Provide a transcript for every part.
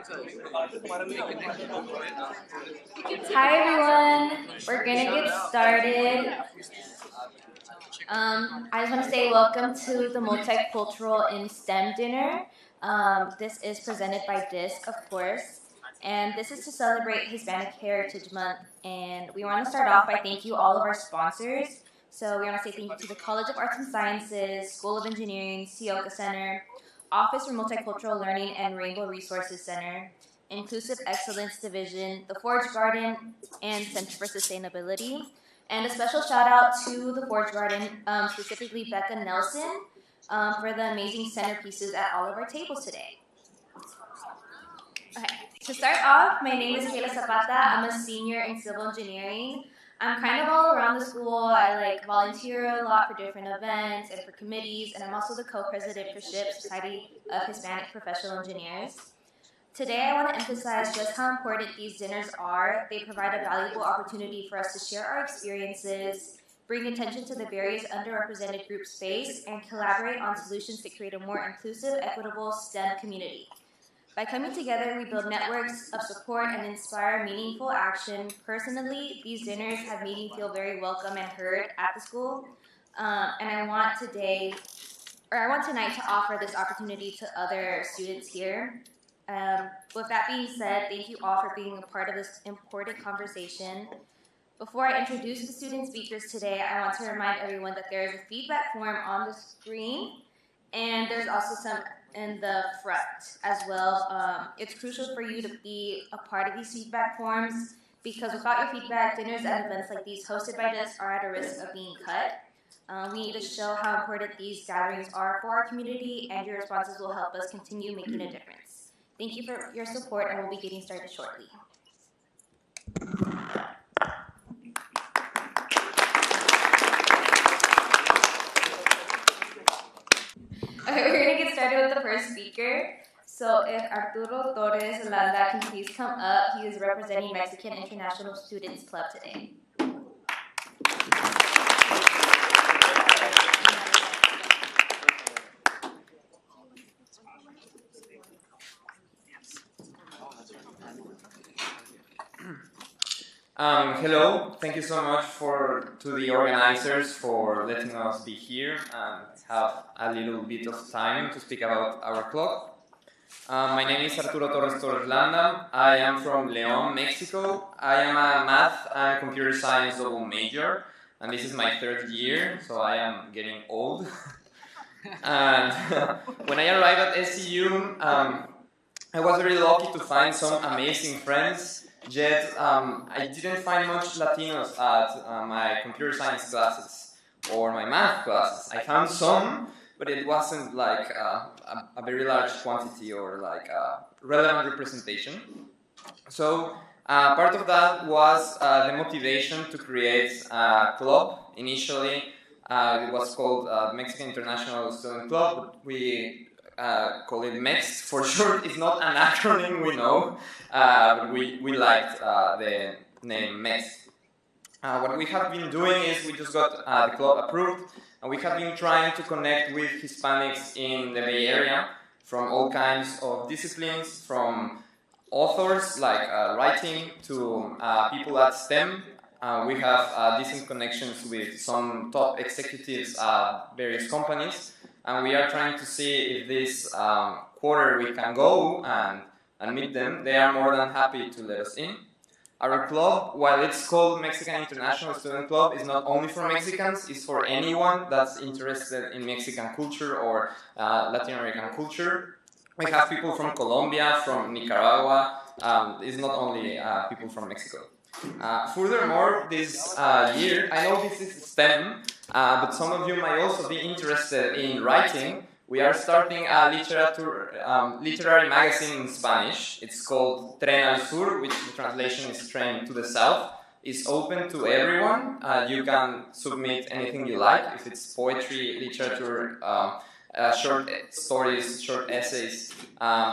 Hi everyone, we're gonna get started. I just want to say welcome to the Multicultural in STEM dinner. This is presented by DISC, of course, and this is to celebrate Hispanic Heritage Month. And we want to start off by thanking all of our sponsors. So we want to say thank you to the College of Arts and Sciences, School of Engineering, Cocas Center, Office for Multicultural Learning and Rainbow Resources Center, Inclusive Excellence Division, the Forge Garden, and Center for Sustainability. And a special shout out to the Forge Garden, specifically Becca Nelson, for the amazing centerpieces at all of our tables today. Okay, to start off, my name is Kayla Zapata. I'm a senior in civil engineering. I'm kind of all around the school. I volunteer a lot for different events and for committees, and I'm also the co-president for SHIP, Society of Hispanic Professional Engineers. Today, I want to emphasize just how important these dinners are. They provide a valuable opportunity for us to share our experiences, bring attention to the various underrepresented groups faced, and collaborate on solutions to create a more inclusive, equitable STEM community. By coming together, we build networks of support and inspire meaningful action. Personally, these dinners have made me feel very welcome and heard at the school, and I want tonight to offer this opportunity to other students here. With that being said, thank you all for being a part of this important conversation. Before I introduce the student speakers today, I want to remind everyone that there is a feedback form on the screen, and there's also some in the front as well. It's crucial for you to be a part of these feedback forms because without your feedback, dinners and events like these hosted by DISC are at a risk of being cut. We need to show how important these gatherings are for our community, and your responses will help us continue making a difference. Thank you for your support, and we'll be getting started shortly. Okay, we're going to get started with the first speaker. So if Arturo Torres, Landa, can please come up. He is representing Mexican International Students Club today. Hello, thank you so much to the organizers for letting us be here and have a little bit of time to speak about our club. My name is Arturo Torres Landa. I am from León, Mexico. I am a math and computer science double major, and this is my third year, so I am getting old. And when I arrived at SCU, I was very lucky to find some amazing friends. Yet, I didn't find much Latinos at my computer science classes or my math classes. I found some, but it wasn't like a very large quantity or like a relevant representation. So, part of that was the motivation to create a club. Initially, it was called the Mexican International Student Club, but we call it MEX for short. It's not an acronym, we know, but we liked the name MEX. What we have been doing is we just got the club approved, and we have been trying to connect with Hispanics in the Bay Area from all kinds of disciplines, from authors like writing to people at STEM. We have decent connections with some top executives at various companies. And we are trying to see if this quarter we can go and meet them. They are more than happy to let us in. Our club, while it's called Mexican International Student Club, is not only for Mexicans, it's for anyone that's interested in Mexican culture or Latin American culture. We have people from Colombia, from Nicaragua. It's not only people from Mexico. Furthermore, this year, I know this is STEM, but some of you might also be interested in writing. We are starting a literary magazine in Spanish. It's called Tren al Sur, which the translation is Train to the South. It's open to everyone. You can submit anything you like, if it's poetry, literature, short stories, short essays,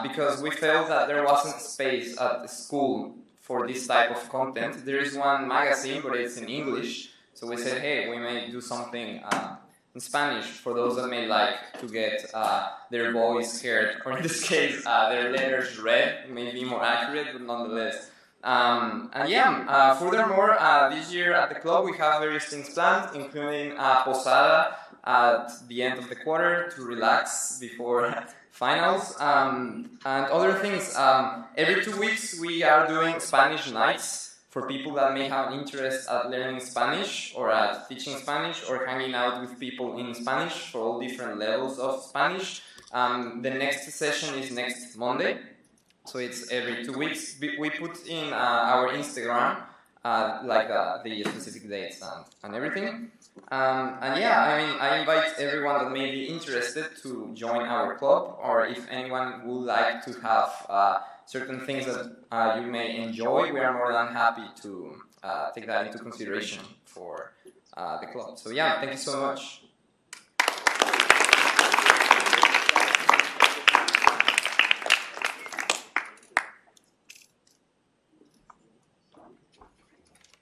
because we felt that there wasn't space at the school for this type of content. There is one magazine, but it's in English. So we said, hey, we may do something in Spanish for those that may like to get their voice heard, or in this case, their letters read, maybe more accurate, but nonetheless. Furthermore, this year at the club we have various things planned, including posada at the end of the quarter to relax before finals, and other things. Every 2 weeks we are doing Spanish nights for people that may have an interest at learning Spanish or at teaching Spanish or hanging out with people in Spanish for all different levels of Spanish. The next session is next Monday, so it's every 2 weeks. We put in our Instagram the specific dates and everything. I invite everyone that may be interested to join our club, or if anyone would like to have certain things that you may enjoy, we are more than happy to take that into consideration for the club. So yeah, thank you so much.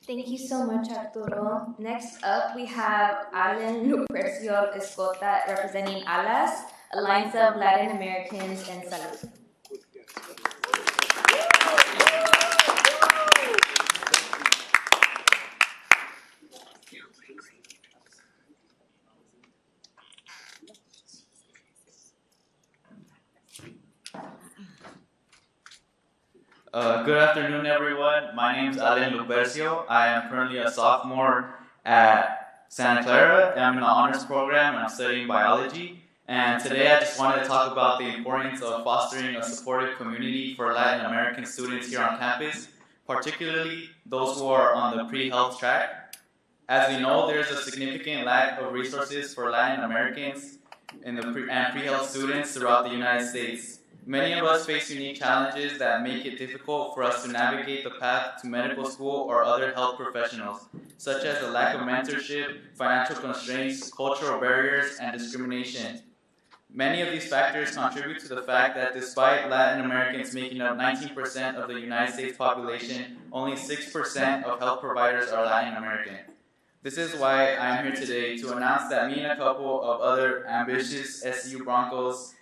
Thank you so much, Arturo. Next up, we have Alen, Lupercio, Escoto, representing ALAS, Alliance of Latin Americans and Salud. Good afternoon, everyone. My name is Alen Lupercio. I am currently a sophomore at Santa Clara. I'm in the honors program and I'm studying biology. And today I just wanted to talk about the importance of fostering a supportive community for Latin American students here on campus, particularly those who are on the pre-health track. As we know, there's a significant lack of resources for Latin Americans and pre-health students throughout the United States. Many of us face unique challenges that make it difficult for us to navigate the path to medical school or other health professionals, such as the lack of mentorship, financial constraints, cultural barriers, and discrimination. Many of these factors contribute to the fact that despite Latin Americans making up 19% of the United States population, only 6% of health providers are Latin American. This is why I'm here today to announce that me and a couple of other ambitious SCU Broncos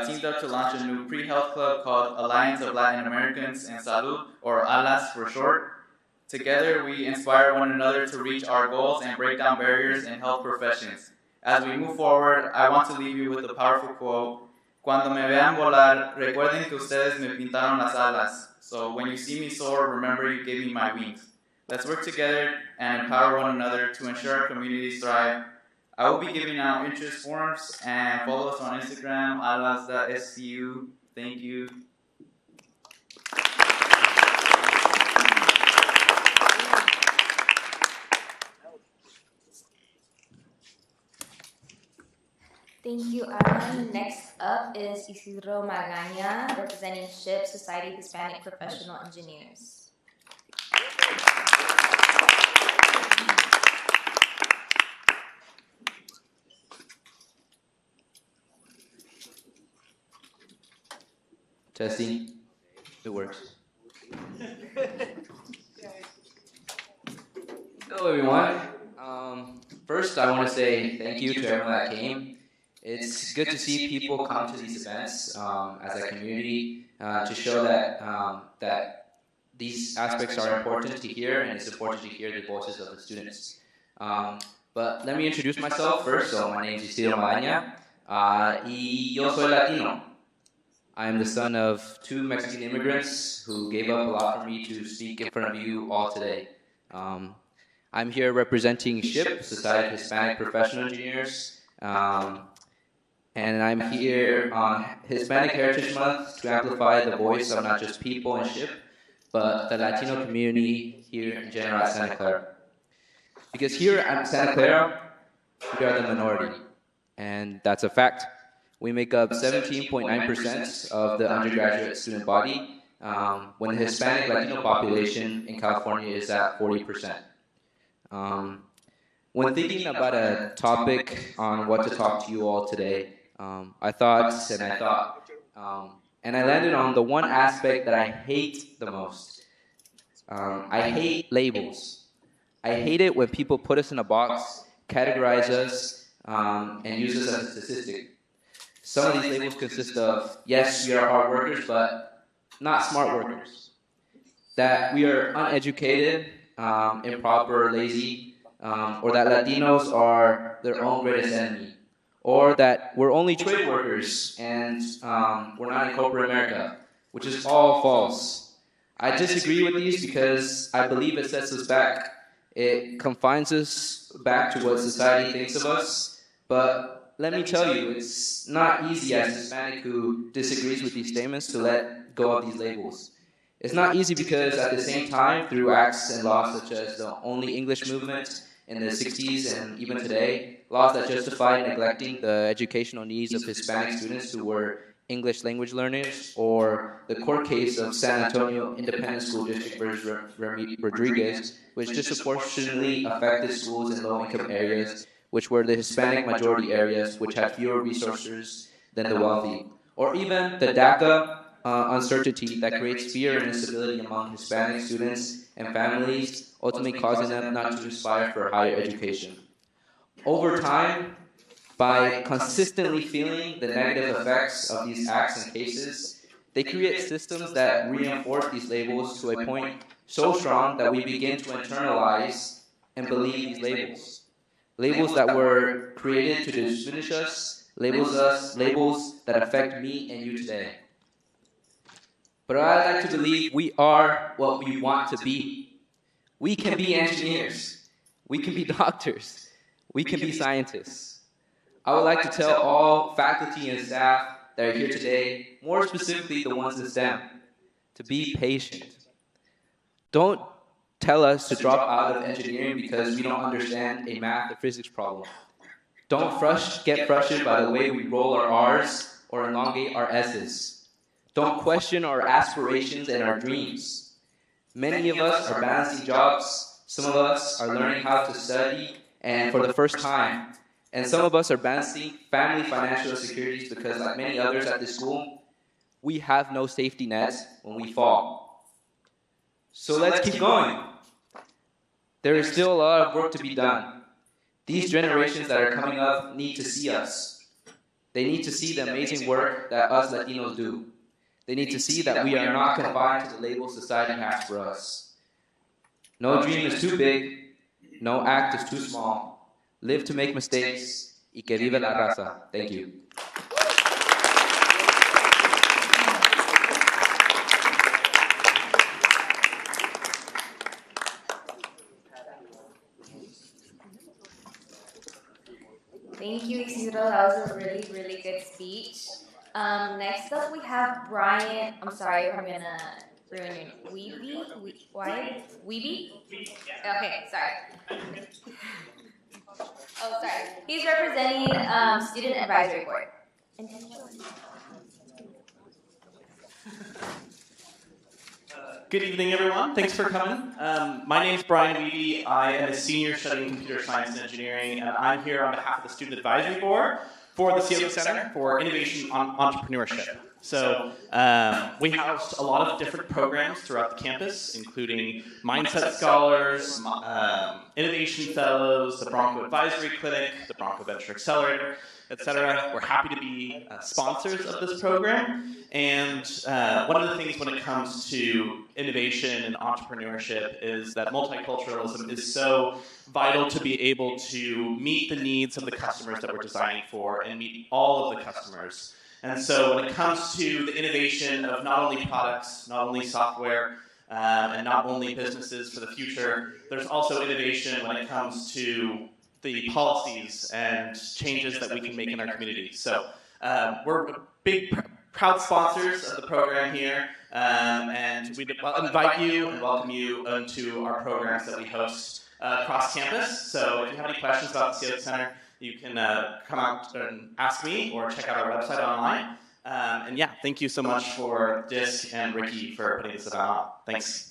teamed up to launch a new pre-health club called Alliance of Latin Americans and Salud, or ALAS for short. Together, we inspire one another to reach our goals and break down barriers in health professions. As we move forward, I want to leave you with a powerful quote. Cuando me vean volar, recuerden que ustedes me pintaron las alas. So when you see me soar, remember you gave me my wings. Let's work together and empower one another to ensure our communities thrive. I will be giving out interest forms, and follow us on Instagram, alas.scu. Thank you. Thank you, Alen. Next up is Ysidro Magana, representing SHIP, Society of Hispanic Professional Engineers. Testing. It works. Hello, everyone. First, I want to say thank you to everyone that came. It's good to see people come to these events as a community to show that these aspects are important to hear, and it's important to hear the voices of the students. But let me introduce myself first. So my name is Ysidro Magana, y yo soy Latino. I am the son of 2 Mexican immigrants who gave up a lot for me to speak in front of you all today. I'm here representing SHIP, Society of Hispanic Professional Engineers, and I'm here on Hispanic Heritage Month to amplify the voice of not just people in SHIP, but the Latino community here in general at Santa Clara. Because here at Santa Clara, we are the minority, and that's a fact. We make up 17.9% of the undergraduate student body, when the Hispanic Latino population in California is at 40%. When thinking about a topic on what to talk to you all today, I thought, and I landed on the one aspect that I hate the most. I hate labels. I hate it when people put us in a box, categorize us, and use this as a statistic. Some of these labels consist of, yes, we are hard workers, but not smart workers. That we are uneducated, improper, lazy, or that Latinos are their own greatest enemy, or that we're only trade workers and we're not in corporate America, which is all false. I disagree with these because I believe it sets us back. It confines us back to what society thinks of us, but let me tell you, it's not easy as a Hispanic who disagrees with these statements to let go of these labels. It's not easy because at the same time, through acts and laws such as the Only English movement in the 60s and even today, laws that justified neglecting the educational needs of Hispanic students who were English language learners, or the court case of San Antonio Independent School District versus Rodriguez, which disproportionately affected schools in low-income areas, which were the Hispanic majority areas, which had fewer resources than the wealthy. Or even the DACA uncertainty that creates fear and instability among Hispanic students and families, ultimately causing them not to aspire for higher education. Over time, by consistently feeling the negative effects of these acts and cases, they create systems that reinforce these labels to a point so strong that we begin to internalize and believe these labels. Labels that were created to diminish us, labels that affect me and you today. But I like to believe we are what we want to be. We can be engineers. We can be doctors. We can be scientists. I would like to tell all faculty and staff that are here today, more specifically the ones in STEM, to be patient. Don't tell us to drop out of engineering because we don't understand a math or physics problem. Don't get frustrated by the way we roll our R's or elongate our S's. Don't question our aspirations and our dreams. Many of us are balancing jobs. Some of us are learning how to study and for the first time. And some of us are balancing family financial securities because, like many others at this school, we have no safety nets when we fall. So let's keep going. There is still a lot of work to be done. These generations that are coming up need to see us. They need to see the amazing work that us Latinos do. They need to see that we are not confined to the labels society has for us. No dream is too big. No act is too small. Live to make mistakes. Y que vive la raza. Thank you. Thank you, Ysidro. That was a really, really good speech. Next up, we have Brian. I'm sorry if I'm going to ruin your name. Wiebe? Wiebe? Okay, sorry. Oh, sorry. He's representing Student Advisory Board. Good evening, everyone. Thanks for coming. My name is Brian Wiebe. I am a senior studying computer science and engineering, and I'm here on behalf of the Student Advisory Board for the SCU Center for Innovation on Entrepreneurship. So we house a lot of different programs throughout the campus, including Mindset Scholars, Innovation Fellows, the Bronco Advisory Clinic, the Bronco Venture Accelerator, etc. We're happy to be sponsors of this program. And one of the things when it comes to innovation and entrepreneurship is that multiculturalism is so vital to be able to meet the needs of the customers that we're designing for and meet all of the customers. And so when it comes to the innovation of not only products, not only software, and not only businesses for the future, there's also innovation when it comes to the policies and changes that we can make in our community. So we're big, proud sponsors of the program here, and we invite you and welcome you into our programs that we host across campus. So if you have any questions about the SCU Center, you can come out and ask me or check out our website online. And yeah, thank you so much for Disk and Ricky for putting this event on. Thanks.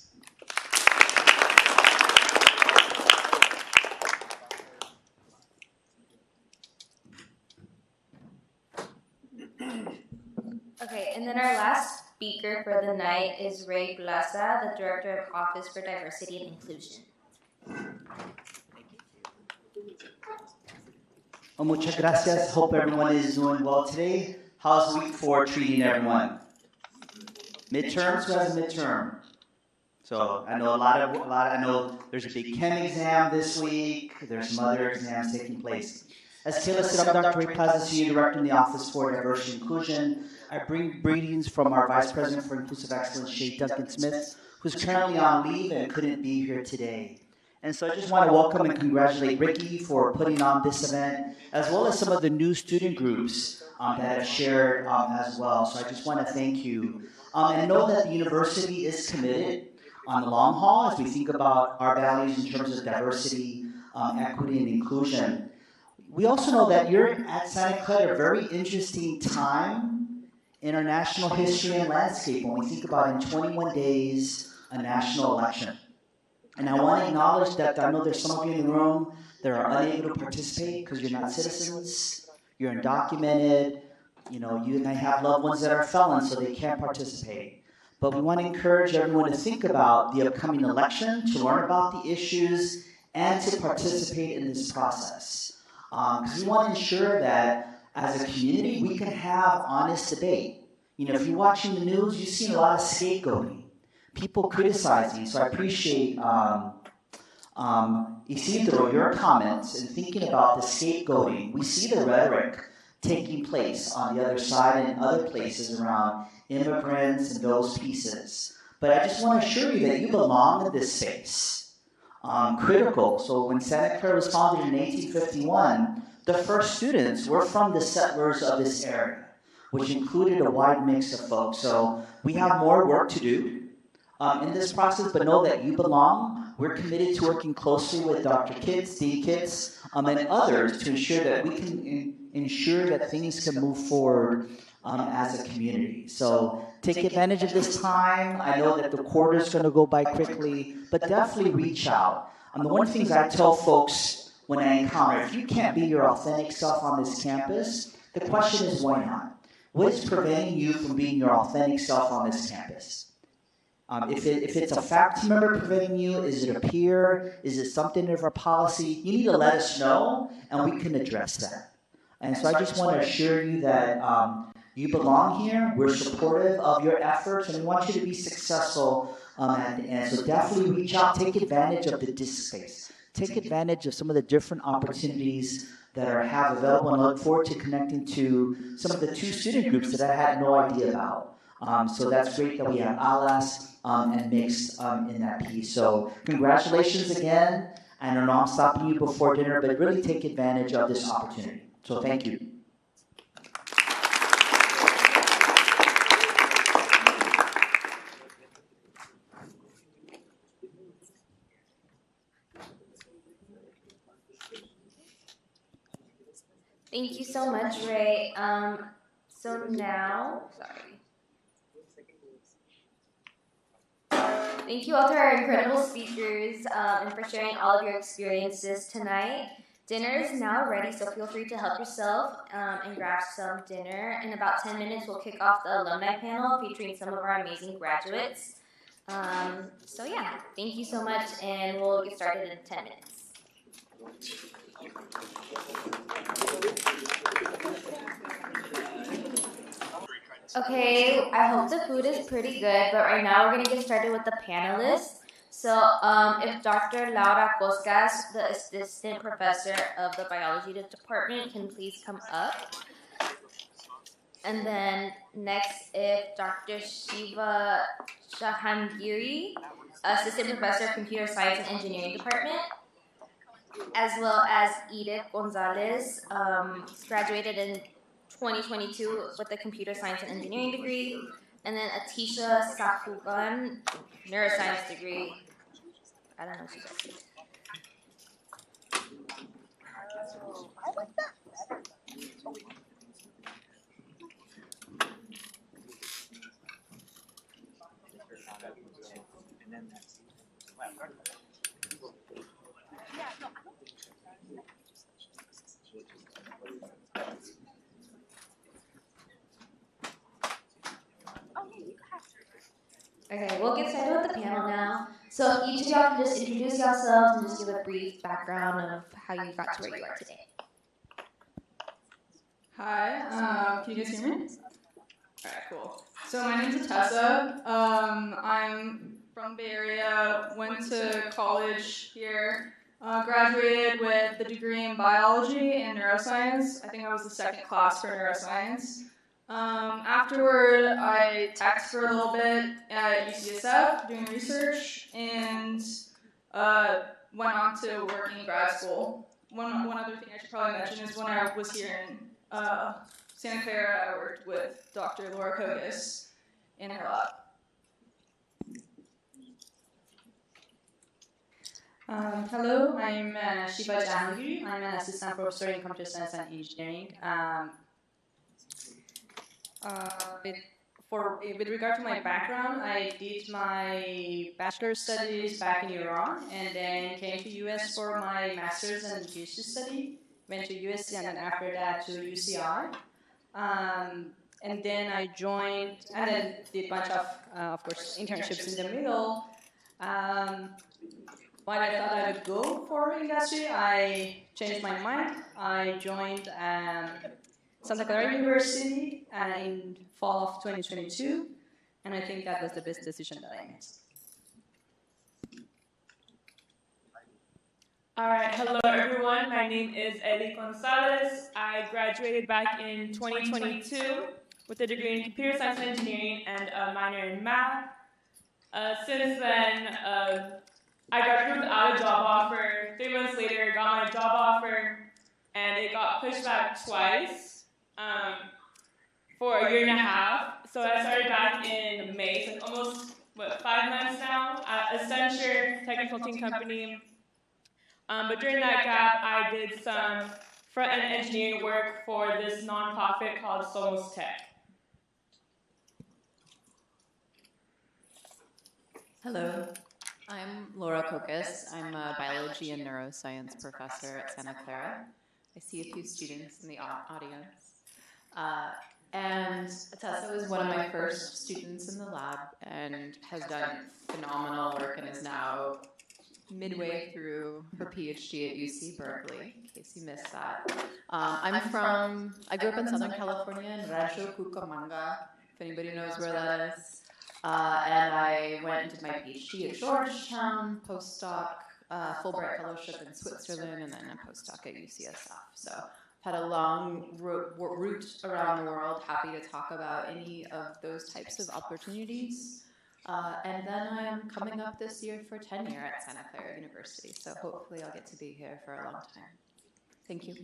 Okay, and then our last speaker for the night is Raymond Plaza, the Director of Office for Diversity and Inclusion. Well, muchas gracias. Hope everyone is doing well today. How's week 4 treating everyone? Midterms, who has a midterm? So I know I know there's a big chem exam this week. There's some other exams taking place. As Kayla said, I'm Dr. Raymond Plaza, Senior Director in the Office for Diversity and Inclusion. I bring greetings from our Vice President for Inclusive Excellence, Shea Duncan-Smith, who's currently on leave and couldn't be here today. And so I just want to welcome and congratulate Ricky for putting on this event, as well as some of the new student groups that have shared as well. So I just want to thank you. And know that the university is committed on the long haul as we think about our values in terms of diversity, equity, and inclusion. We also know that you're at Santa Clara at a very interesting time in our national history and landscape when we think about in 21 days a national election. And I want to acknowledge that I know there's some of you in the room that are unable to participate because you're not citizens, you're undocumented, you know, you may have loved ones that are felons so they can't participate. But we want to encourage everyone to think about the upcoming election, to learn about the issues, and to participate in this process. Because we want to ensure that as a community we can have honest debate. You know, if you're watching the news, you've seen a lot of scapegoating, people criticizing. So I appreciate Ysidro, your comments and thinking about the scapegoating. We see the rhetoric taking place on the other side and other places around immigrants and those pieces. But I just want to assure you that you belong in this space. Critical. So when Santa Clara was founded in 1851, the first students were from the settlers of this area, which included a wide mix of folks. So we have more work to do in this process, but know that you belong. We're committed to working closely with Dr. Kitts, Dean Kitts, and others to ensure that we can ensure that things can move forward as a community. So take advantage of this time. I know that the quarter's going to go by quickly, but definitely reach out. The one of the things I tell folks when I encounter, if you can't be your authentic self on this campus, the question is why not? What is preventing you from being your authentic self on this campus? If it's a faculty member preventing you, is it a peer? Is it something of our policy? You need to let us know, and we can address that. And so I just want to assure you that you belong here. We're supportive of your efforts, and we want you to be successful at the end. So definitely reach out, take advantage of the disc space. Take advantage of some of the different opportunities that are have available, and I look forward to connecting to some of the 2 student groups that I had no idea about. So that's great that we have ALAS and Mixed in that piece. So congratulations again. I know I'm stopping you before dinner, but really take advantage of this opportunity. So thank you. Thank you so much, Ray. So now, thank you all to our incredible speakers and for sharing all of your experiences tonight. Dinner is now ready, so feel free to help yourself and grab some dinner. In about 10 minutes, we'll kick off the alumni panel featuring some of our amazing graduates. So yeah, thank you so much, and we'll get started in 10 minutes. Okay, I hope the food is pretty good, but right now we're going to get started with the panelists. So if Dr. Laura Cocas, the assistant professor of the biology department, can please come up. And then next, if Dr. Shiva Jahangiri, assistant professor of computer science and engineering department, as well as Edith Gonzalez, graduated in 2022 with a computer science and engineering degree, and then Atisha Sahugan, neuroscience degree. I don't know if she does. Okay, we'll get started with the panel now. So each of y'all can just introduce yourselves and just give a brief background of how you got to where you are today. Hi, can you guys hear me? Alright, cool. So my name's Tessa. I'm from Bay Area, went to college here, graduated with a degree in biology and neuroscience. I think I was the second class for neuroscience. Afterward, I teched for a little bit at UCSF doing research and went on to work in grad school. One other thing I should probably mention is when I was here in Santa Clara, I worked with Dr. Laura Cocas in her lab. Hello, I'm Shiva Jahangiri. I'm an assistant professor in computer science and engineering. With regard to my background, I did my bachelor's studies back in Iran and then came to US for my master's and PhD study. Went to USC and then after that to UCI. And then I joined, and then did a bunch of course, internships in the middle. While I thought I would go for industry, I changed my mind. I joined Santa Clara University in fall of 2022, and I think that was the best decision that I made. All right, hello everyone. My name is Edith Gonzalez. I graduated back in 2022 with a degree in computer science and engineering and a minor in math. Since then, I graduated without a job offer. 3 months later, I got my job offer, and it got pushed back twice for a year and a half. So I started back in May, so like almost, 5 months now at Accenture, tech consulting company. But during that gap, I did some front-end engineering work for this nonprofit called Somos Tech. Hello, I'm Laura Cocas. I'm a biology and neuroscience professor at Santa Clara. I see a few students in the audience. And Tessa was one of my first students in the lab and has done phenomenal work and is now midway through her PhD at UC Berkeley, in case you missed that. I grew up in Southern California in Rancho Cucamonga, if anybody knows where that is. And I went and did my PhD at Georgetown, postdoc, Fulbright Fellowship in Switzerland, and then a postdoc at UCSF. So I've had a long route around the world, happy to talk about any of those types of opportunities. And then I am coming up this year for tenure at Santa Clara University, so hopefully I'll get to be here for a long time. Thank you.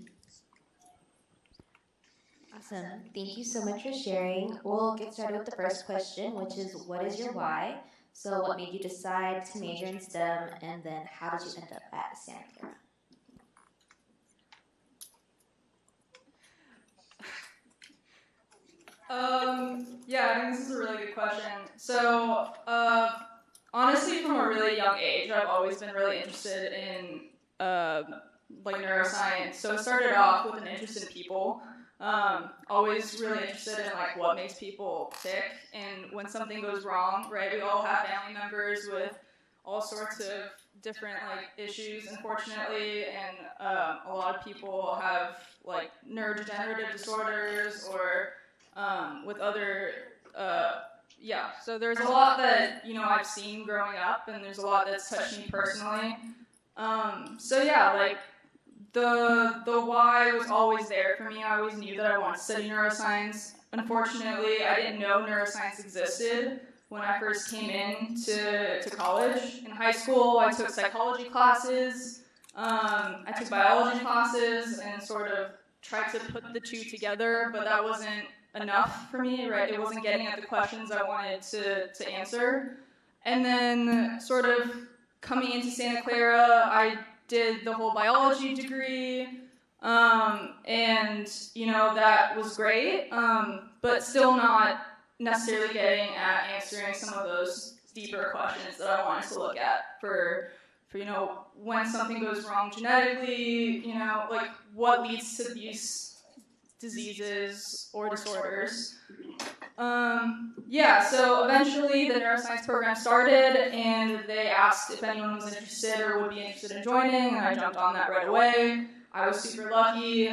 Awesome. Thank you so much for sharing. We'll get started with the first question, which is, what is your why? So what made you decide to major in STEM, and then how did you end up at Santa Clara? Yeah, I think this is a really good question. So, honestly, from a really young age, I've always been really interested in like neuroscience. So it started off with an interest in people. Always really interested in like what makes people tick, and when something goes wrong, right? We all have family members with all sorts of different like issues, unfortunately, and a lot of people have like neurodegenerative disorders or with other so there's a lot that I've seen growing up, and there's a lot that's touched me personally. So yeah, like the why was always there for me. I always knew that I wanted to study neuroscience. Unfortunately, I didn't know neuroscience existed when I first came into college. In high school, I took psychology classes, I took biology classes, and sort of tried to put the two together, but that wasn't enough for me, right? It wasn't getting at the questions I wanted to answer. And then sort of coming into Santa Clara, I did the whole biology degree, and that was great, but still not necessarily getting at answering some of those deeper questions that I wanted to look at for when something goes wrong genetically, like what leads to these diseases or disorders. So eventually the neuroscience program started, and they asked if anyone was interested or would be interested in joining, and I jumped on that right away. I was super lucky.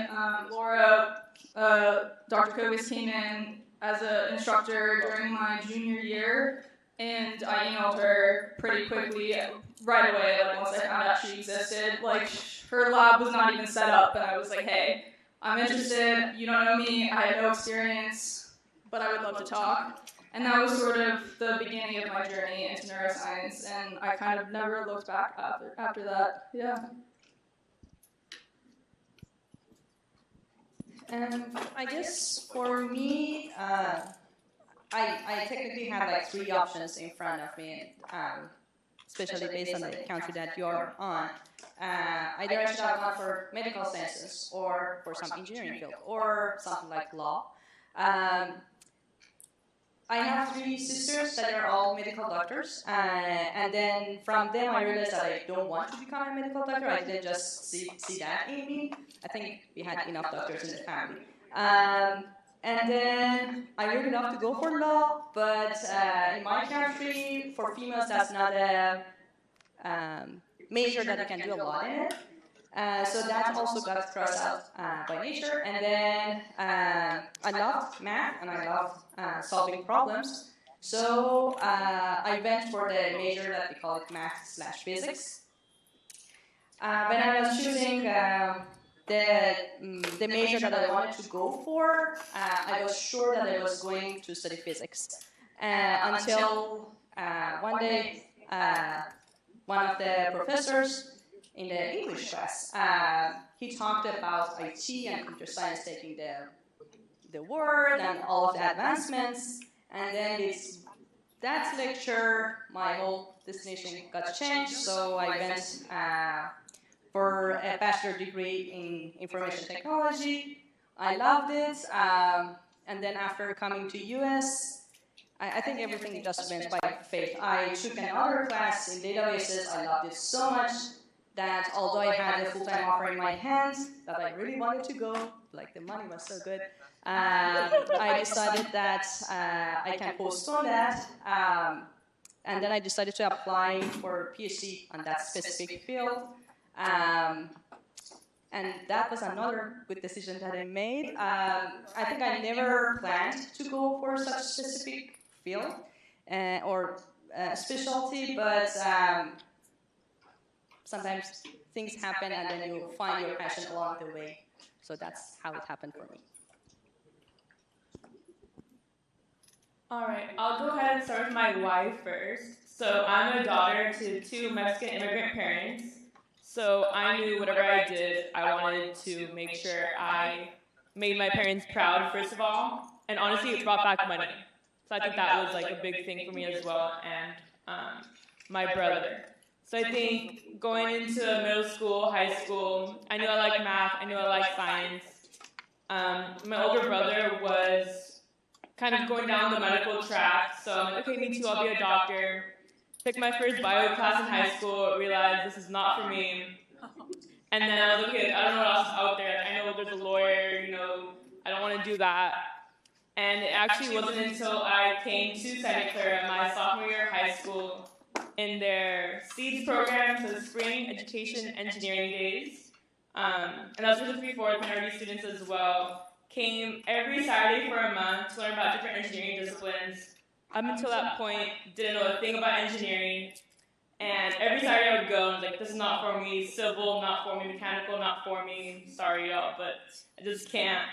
Dr. Cocas came in as an instructor during my junior year, and I emailed her pretty quickly, right away, like once I found out she existed. Like, her lab was not even set up, and I was like, hey, I'm interested, you don't know me, I have no experience, but I would love to talk. And that was sort of the beginning of my journey into neuroscience, and I kind of never looked back after that, yeah. I guess for me, I technically had like 3 options in front of me, especially based on the country that you're on. Either I should have gone for medical sciences, or for some engineering field, or something like law. I have 3 sisters that are all medical doctors, and then from them I realized that I don't want to become a medical doctor. I didn't just see that in me. I think we had enough doctors in the family. And then I really love to go for law, but in my country, for females, that's not a major that you can do a lot in it. So that also got crossed out by nature. And then I love math and I love solving problems. So I went for the major that we call it math/physics. When I was choosing the major that I wanted to go for, I was sure that I was going to study physics. Until one day, one of the professors in the English class, he talked about IT and computer science taking the word and all of the advancements. And then that lecture, my whole destination got changed. So I went for a bachelor degree in information technology. I loved it. And then after coming to US, I think everything just went by faith. I took another class in databases. I loved it so much that although I had a full-time offer in my hands that I really wanted to go, like the money was so good, I decided that I can postpone that. And then I decided to apply for a PhD on that specific field. And that was another good decision that I made. I think I never planned to go for such specific field or specialty, but sometimes things happen and then you find your passion along the way. So that's how it happened for me. All right, I'll go ahead and start with my why first. So I'm a daughter to 2 Mexican immigrant parents. So I knew whatever I did, I wanted to make sure I made my parents proud, first of all. And honestly, it brought back money. So I think that was like a big thing for me as well, and my brother. So I think going into middle school, high school, I knew I liked math, I knew I liked science. My older brother was kind of going down the medical track, so I'm like, okay, me too, I'll be a doctor. Picked my first bio class in high school, realized this is not for me. And then I was like, okay, I don't know what else is out there. I know there's a lawyer, I don't want to do that. And it actually wasn't until I came to Santa Clara my sophomore year of high school in their SEEDS program, so Spring Education Engineering Days. And that was specifically for minority students as well. Came every Saturday for a month to learn about different engineering disciplines. Up until that point, didn't know a thing about engineering. And every Saturday I would go and I was like, this is not for me, civil, not for me, mechanical, not for me. Sorry, y'all, but I just can't.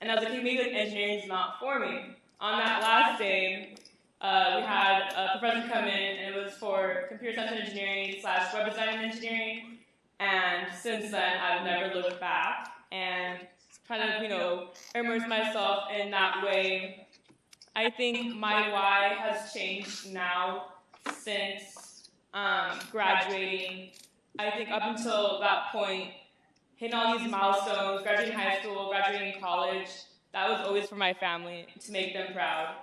And I was like, hey, maybe engineering is not for me. On that last day, we had a professor come in, and it was for computer science and engineering / web design and engineering. And since then, I've never looked back and kind of, immersed myself in that way. I think my why has changed now since graduating. I think up until that point, hitting all these milestones, graduating high school, graduating college, that was always for my family, to make them proud.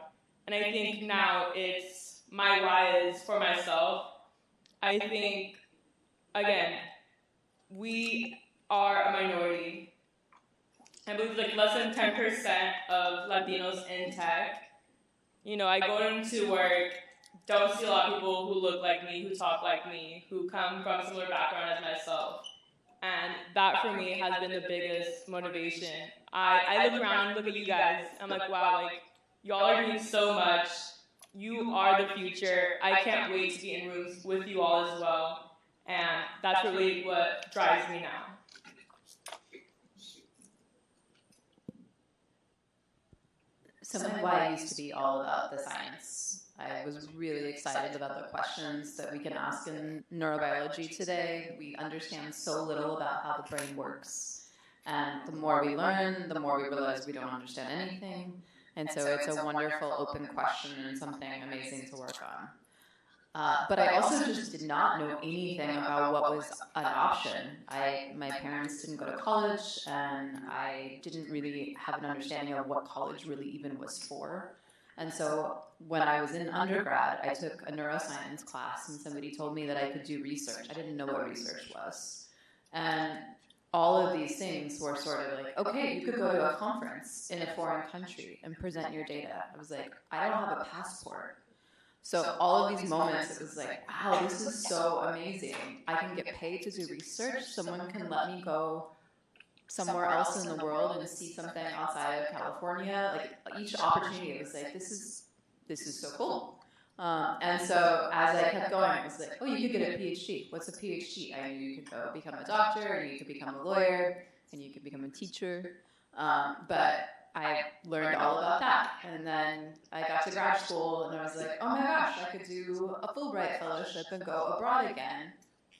And I think now it's my why is for myself. I think, again, we are a minority. I believe like less than 10% of Latinos in tech. I go into work, don't see a lot of people who look like me, who talk like me, who come from a similar background as myself. And that for me has been the biggest motivation. I look around and look at you guys. I'm like, wow, like, y'all are doing so much. You are the future. I can't wait to be in rooms with you all as well. And that's really what drives me now. So my why used to be all about the science. I was really excited about the questions that we can ask in neurobiology today. We understand so little about how the brain works. And the more we learn, the more we realize we don't understand anything. And so it's a wonderful open question and something amazing to work on. But I also just did not know anything about what was an option. My parents didn't go to college, and I didn't really have an understanding of what college really even was for. And so when I was in undergrad, I took a neuroscience class, and somebody told me that I could do research. I didn't know what research was. And all of these things were sort of like, okay, you could go to a conference in a foreign country and present your data. I was like, I don't have a passport. So all of these moments, it was like, wow, this is so amazing. I can get paid to do research. Someone can let me go somewhere else in the world and see something outside of California. Like each opportunity, it was like, this is so cool. And so as I kept going, I was like, oh, you could get a PhD. What's a PhD? I knew you could go become a doctor, and you could become a lawyer, and you could become a teacher. But I learned all about that. And then I got to grad school, and I was like, oh my gosh, I could do a Fulbright fellowship and go abroad again.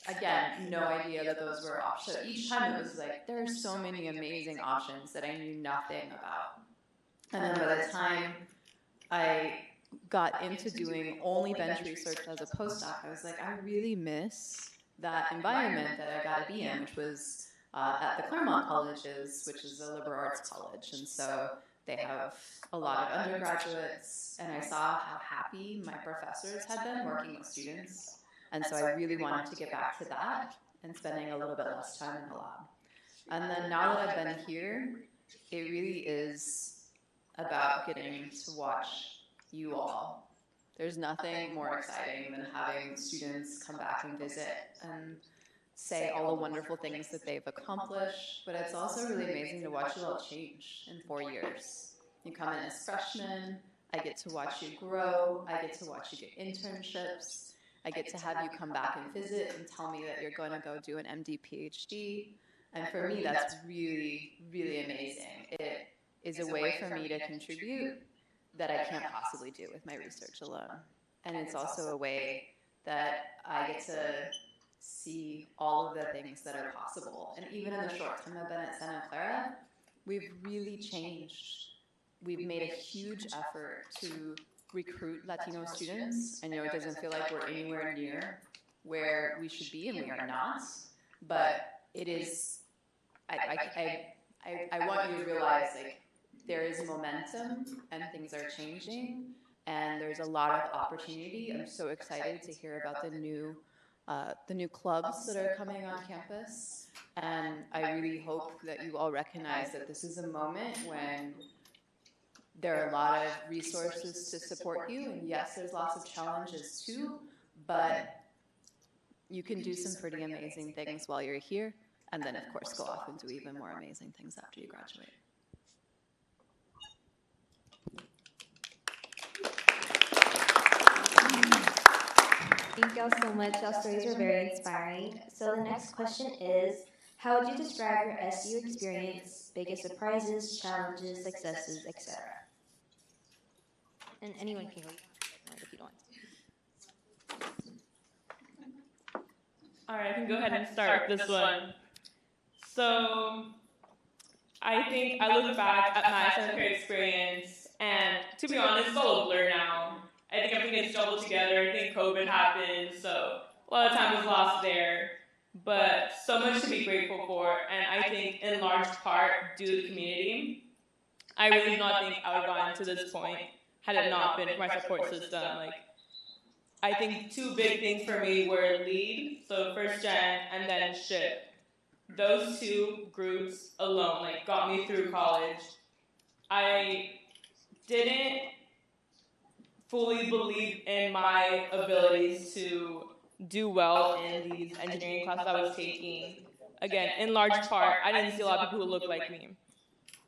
Again, no idea that those were options. So each time it was like, there are so many amazing options that I knew nothing about. And then by the time I got into doing only bench research as a postdoc, I was like, I really miss that environment that I got to be in, which was at the Claremont colleges, which is a liberal arts college. And so they have a lot of undergraduates, and I saw how happy my professors had been working with students. And so I really wanted to get back to that and spending a little bit less time in the lab. And then now that I've been here, it really is about getting to watch you all. There's nothing more exciting than having students come back and visit and say all the wonderful things that they've accomplished, but it's also really amazing to watch you all change in 4 years. You come in as freshmen, I get to watch you grow, I get to watch you get internships, I get to have you come back and visit and tell me that you're going to go do an MD PhD, and for me that's really, really amazing. It is a way for me to contribute that I can't possibly do with my research alone. And it's also a way that I get to see all of the things that are possible. And even in the short time I've been at Santa Clara, we've really changed. We've made a huge effort to recruit Latino students. I know it doesn't feel like we're anywhere near where we should be, and we are not. But it is, I want you to realize, like, there is momentum and things are changing, and there's a lot of opportunity. I'm so excited to hear about the new clubs that are coming on campus, and I really hope that you all recognize that this is a moment when there are a lot of resources to support you, and yes, there's lots of challenges too, but you can do some pretty amazing things while you're here, and then of course go off and do even more amazing things after you graduate. Thank y'all so much. Y'all stories were very inspiring. So the next question is, how would you describe your SU experience, biggest surprises, challenges, successes, etc.? And anyone can go if you don't want to. All right, I can go ahead and start this one. So I think I look back at my Santa Clara experience, and to be honest, it's all a blur now. I think everything gets jumbled together. I think COVID happened, so a lot of time was lost there. But so much to be grateful for, and I think in large part due to the community. I really do not think I would have gotten to this point had it not been for my support system. Like, I think two big things for me were LEAD, so first gen, and then SHIP. Those two groups alone, like, got me through college. I didn't fully believe in my abilities to do well in these engineering classes I was taking. again, in large part, I didn't see a lot of people who looked like me.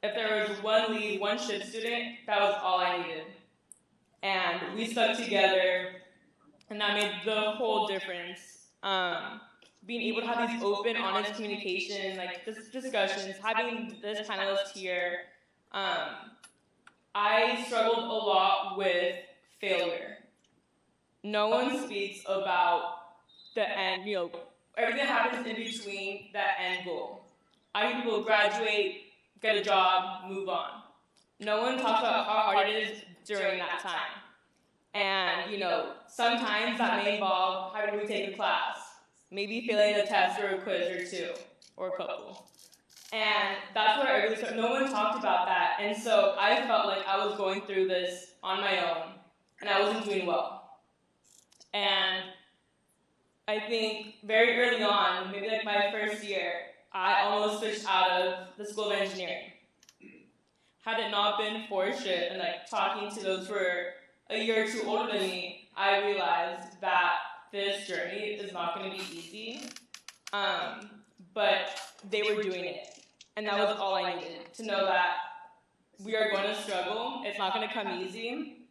If there was one lead, one shift student, that was all I needed. And we stuck together, and that made the whole difference. Being able to have these open, honest communication, like discussions, having this panelist here, I struggled a lot with failure. No one speaks about the end, everything that happens in between that end goal. I hear people graduate, get a job, move on. No one talks about how hard it is during that time. And, sometimes that may involve having to retake a class, maybe failing a test or a quiz or two, or a couple. And that's where I really started. No one talked about that. And so I felt like I was going through this on my own, and I wasn't doing well. And I think very early on, maybe like my first year, I almost switched out of the School of Engineering. Had it not been for shit and like talking to those who were a year or two older than me, I realized that this journey is not going to be easy. But they were doing it. And that was all I needed, to know that we are going to struggle. It's not going to come easy.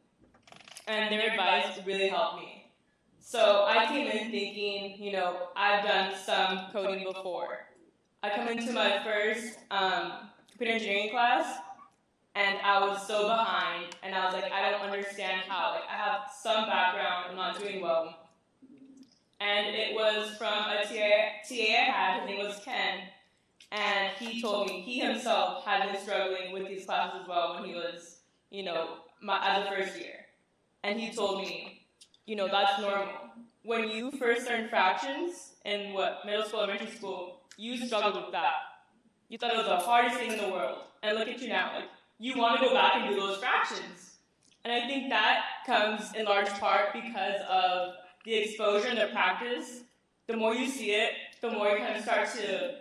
And their advice really helped me. So I came in thinking, I've done some coding before. I come into my first computer engineering class, and I was so behind, and I was like, I don't understand how. Like, I have some background, I'm not doing well. And it was from a TA I had, his name was Ken, and he told me he himself had been struggling with these classes as well when he was, as a first year. And he told me, that's normal. When you first learned fractions in middle school, elementary school, you struggled with that. You thought it was the hardest thing in the world. And look at you now. Like, you want to go back and do those fractions. And I think that comes in large part because of the exposure and the practice. The more you see it, the more you kind of start to,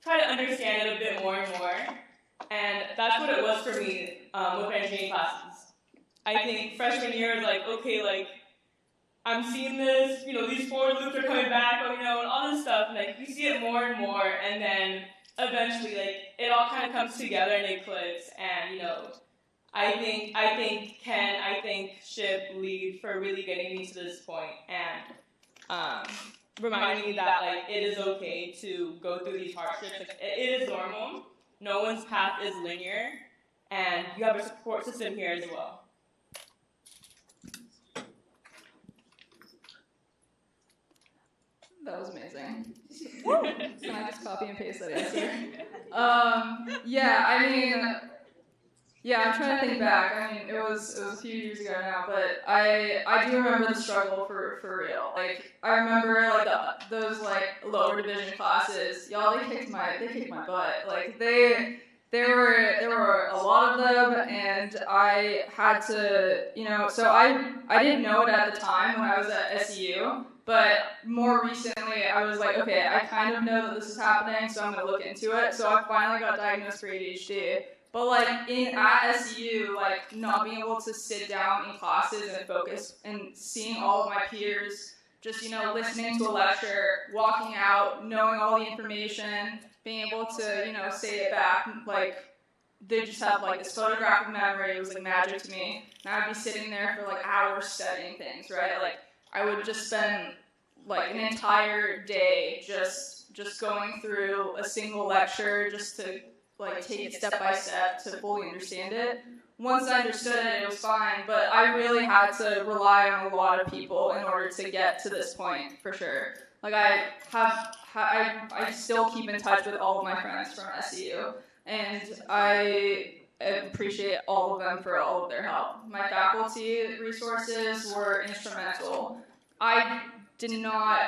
try to understand it a bit more and more. And that's what it was for me with my engineering classes. I think freshman year is like, okay, like, I'm seeing this, these forward loops are coming back, and all this stuff, and like, you see it more and more, and then eventually, like, it all kind of comes together and it clicks, and, I think Ken, I think Ship lead for really getting me to this point, and reminding me that, like, it is okay to go through these hardships. Like, it is normal. No one's path is linear, and you have a support system here as well. That was amazing. Can I just copy and paste that answer? I'm trying to think back. I mean, it was a few years ago now, but I do remember the struggle for real. Like, I remember like those like lower division classes. Y'all, they kicked my butt. Like there were a lot of them, and I had to, so I didn't know it at the time when I was at SCU. But more recently, I was like, okay, I kind of know that this is happening, so I'm going to look into it. So I finally got diagnosed for ADHD. But like at SCU, like not being able to sit down in classes and focus and seeing all of my peers, just, listening to a lecture, walking out, knowing all the information, being able to, say it back, like they just have like this photographic memory. It was like magic to me. And I'd be sitting there for like hours studying things, right? Like, I would just spend like an entire day just going through a single lecture just to like take it step by step to fully understand it. Once I understood it, it was fine, but I really had to rely on a lot of people in order to get to this point, for sure. Like I still keep in touch with all of my friends from SCU, and I appreciate all of them for all of their help. My faculty resources were instrumental. I did not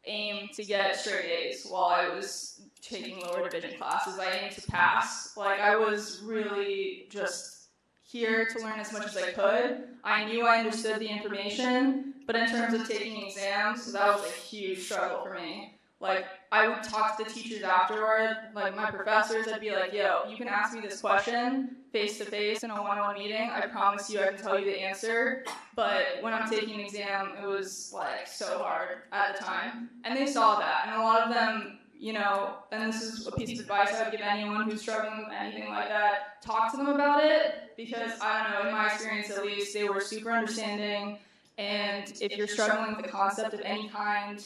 aim to get straight A's while I was taking lower division classes. I aimed to pass. Like, I was really just here to learn as much as I could. I knew I understood the information, but in terms of taking exams, that was a huge struggle for me. Like, I would talk to the teachers afterward, like my professors, I'd be like, yo, you can ask me this question face-to-face in a one-on-one meeting. I promise you I can tell you the answer. But when I'm taking an exam, it was like so hard at the time. And they saw that. And a lot of them and this is a piece of advice I would give anyone who's struggling with anything like that, talk to them about it, because I don't know, in my experience at least, they were super understanding, and if you're struggling with the concept of any kind,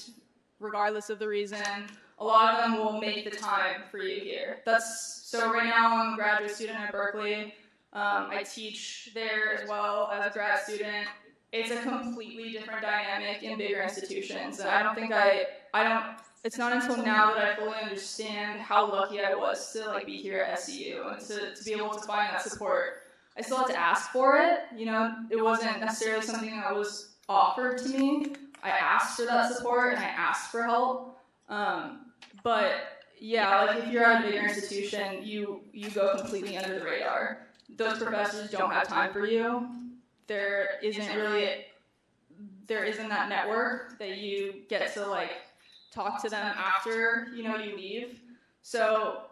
regardless of the reason, a lot of them will make the time for you here. So right now I'm a graduate student at Berkeley. I teach there as well as a grad student. It's a completely different dynamic in bigger institutions. And it's not until now that I fully understand how lucky I was to be here at SCU and to be able to find that support. I still had to ask for it. It wasn't necessarily something that was offered to me. I asked for that support and I asked for help. But yeah, if you're at a bigger institution, you go completely under the radar. Those professors don't have time for you. There isn't that network that you get to talk to them after you leave. So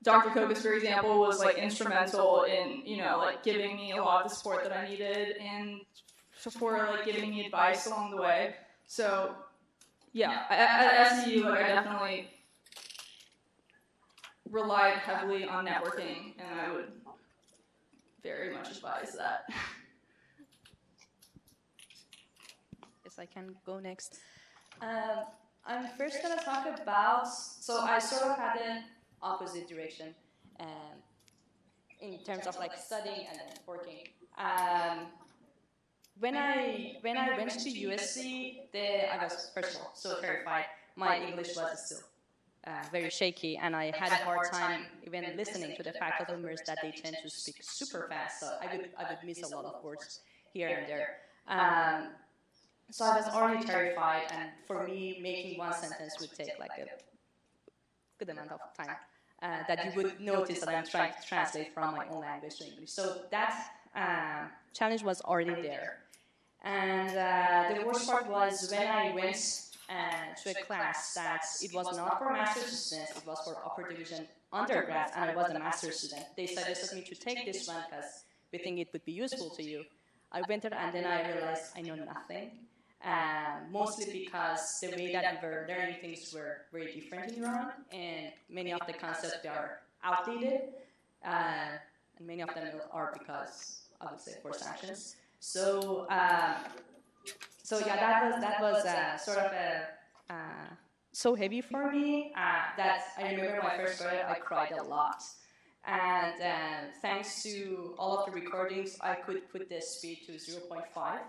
Dr. Cocas, for example, was instrumental in giving me a lot of the support that I needed and for giving me advice along the way. So yeah, at SCU, I definitely relied heavily on networking, and I would very much advise that. Yes, I can go next. I'm first going to talk about, so I sort of had an opposite direction in terms of studying and then working. When I went to USC, I was, first of all, so terrified. My English was still very shaky, and I had a hard time even listening to the faculty members that they tend to speak super fast, so I would miss a lot of words here and there. So I was already terrified, and for me, making one sentence would take a good amount of time that you would notice that I'm trying to translate from my own language to English. So that challenge was already there. And the worst part was when I went to a class that it was not for master's students, it was for upper division undergrads, and I was a master's student. They suggested me to take this one because we think it would be useful to you. I went there and then I realized I know nothing. Mostly because the way that we were learning things were very different in Iran, and many of the concepts are outdated, and many of them are because, I would say, for sanctions. So yeah, that was sort of so heavy for me that I remember my first grade, I cried a lot. And thanks to all of the recordings, I could put the speed to 0.5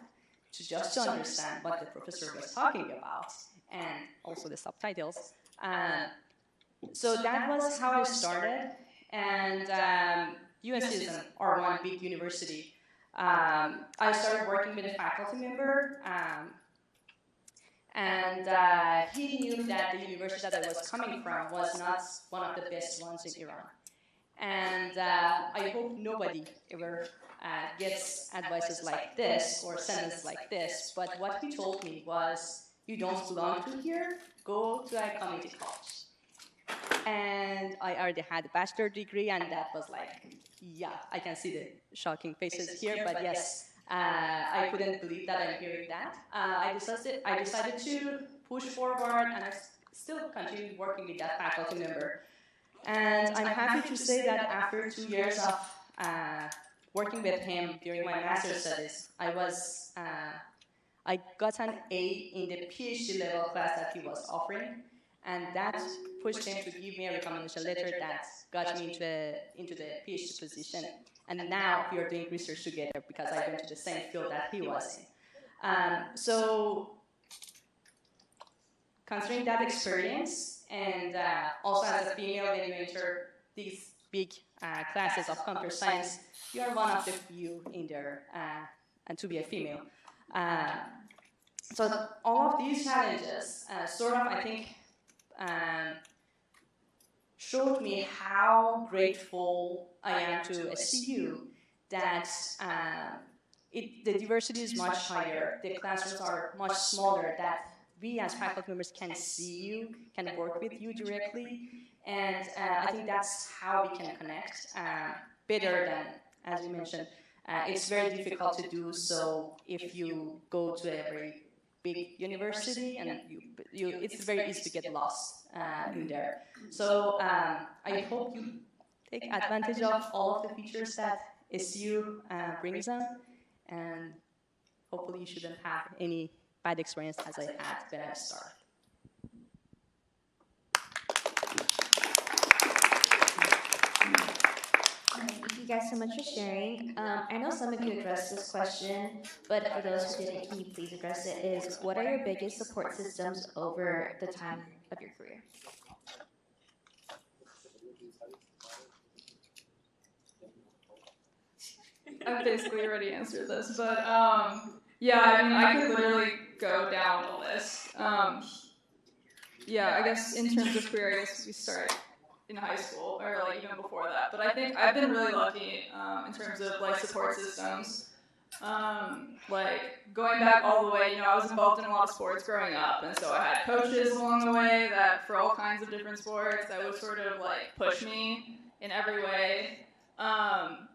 to understand what the professor was talking about, and also the subtitles. So that was how I started, and UNC is an R1 big university. I started working with a faculty member, and he knew that the university that I was coming from was not one of the best ones in Iran. And I hope nobody ever gets advices like this or sentences like this, but what he told me was, you don't belong to here, go to a community college. And I already had a bachelor's degree, and that was yeah, I can see the shocking faces here, but yes, I couldn't believe that I'm hearing that. I decided to push forward, and I still continued working with that faculty member. And I'm happy to say that after 2 years of working with him during my master's studies, I got an A in the PhD level class that he was offering, and that pushed him to give me a recommendation letter that got me into the PhD position. And now we are doing research together because I went to the same field that he was in. So considering that experience, and also as a female, when you enter these big classes of computer science, you are one of the few in there, and to be a female. So all of these challenges sort of, I think, showed me how grateful I am to SCU that the diversity is much higher, the classrooms are much smaller, that we as faculty members can see you, can work with you directly, and I think that's how we can connect better than, as you mentioned, it's very difficult to do so if you go to a very big university, and it's very easy to get lost in there. So I hope you take advantage of all of the features that SCU brings them, and hopefully you shouldn't have any bad experience as I had when I started. Thank you guys so much for sharing. I know some of you addressed this question, but for those who didn't, can you please address it, is what are your biggest support systems over the time of your career? I've basically already answered this, but yeah, I mean, I could literally go down the list. Yeah, I guess in terms of career, I guess we start in high school, or like even before that. But I think I've been really lucky in terms of like support systems. Like going back all the way, you know, I was involved in a lot of sports growing up, and so I had coaches along the way that for all kinds of different sports that would sort of like push me in every way.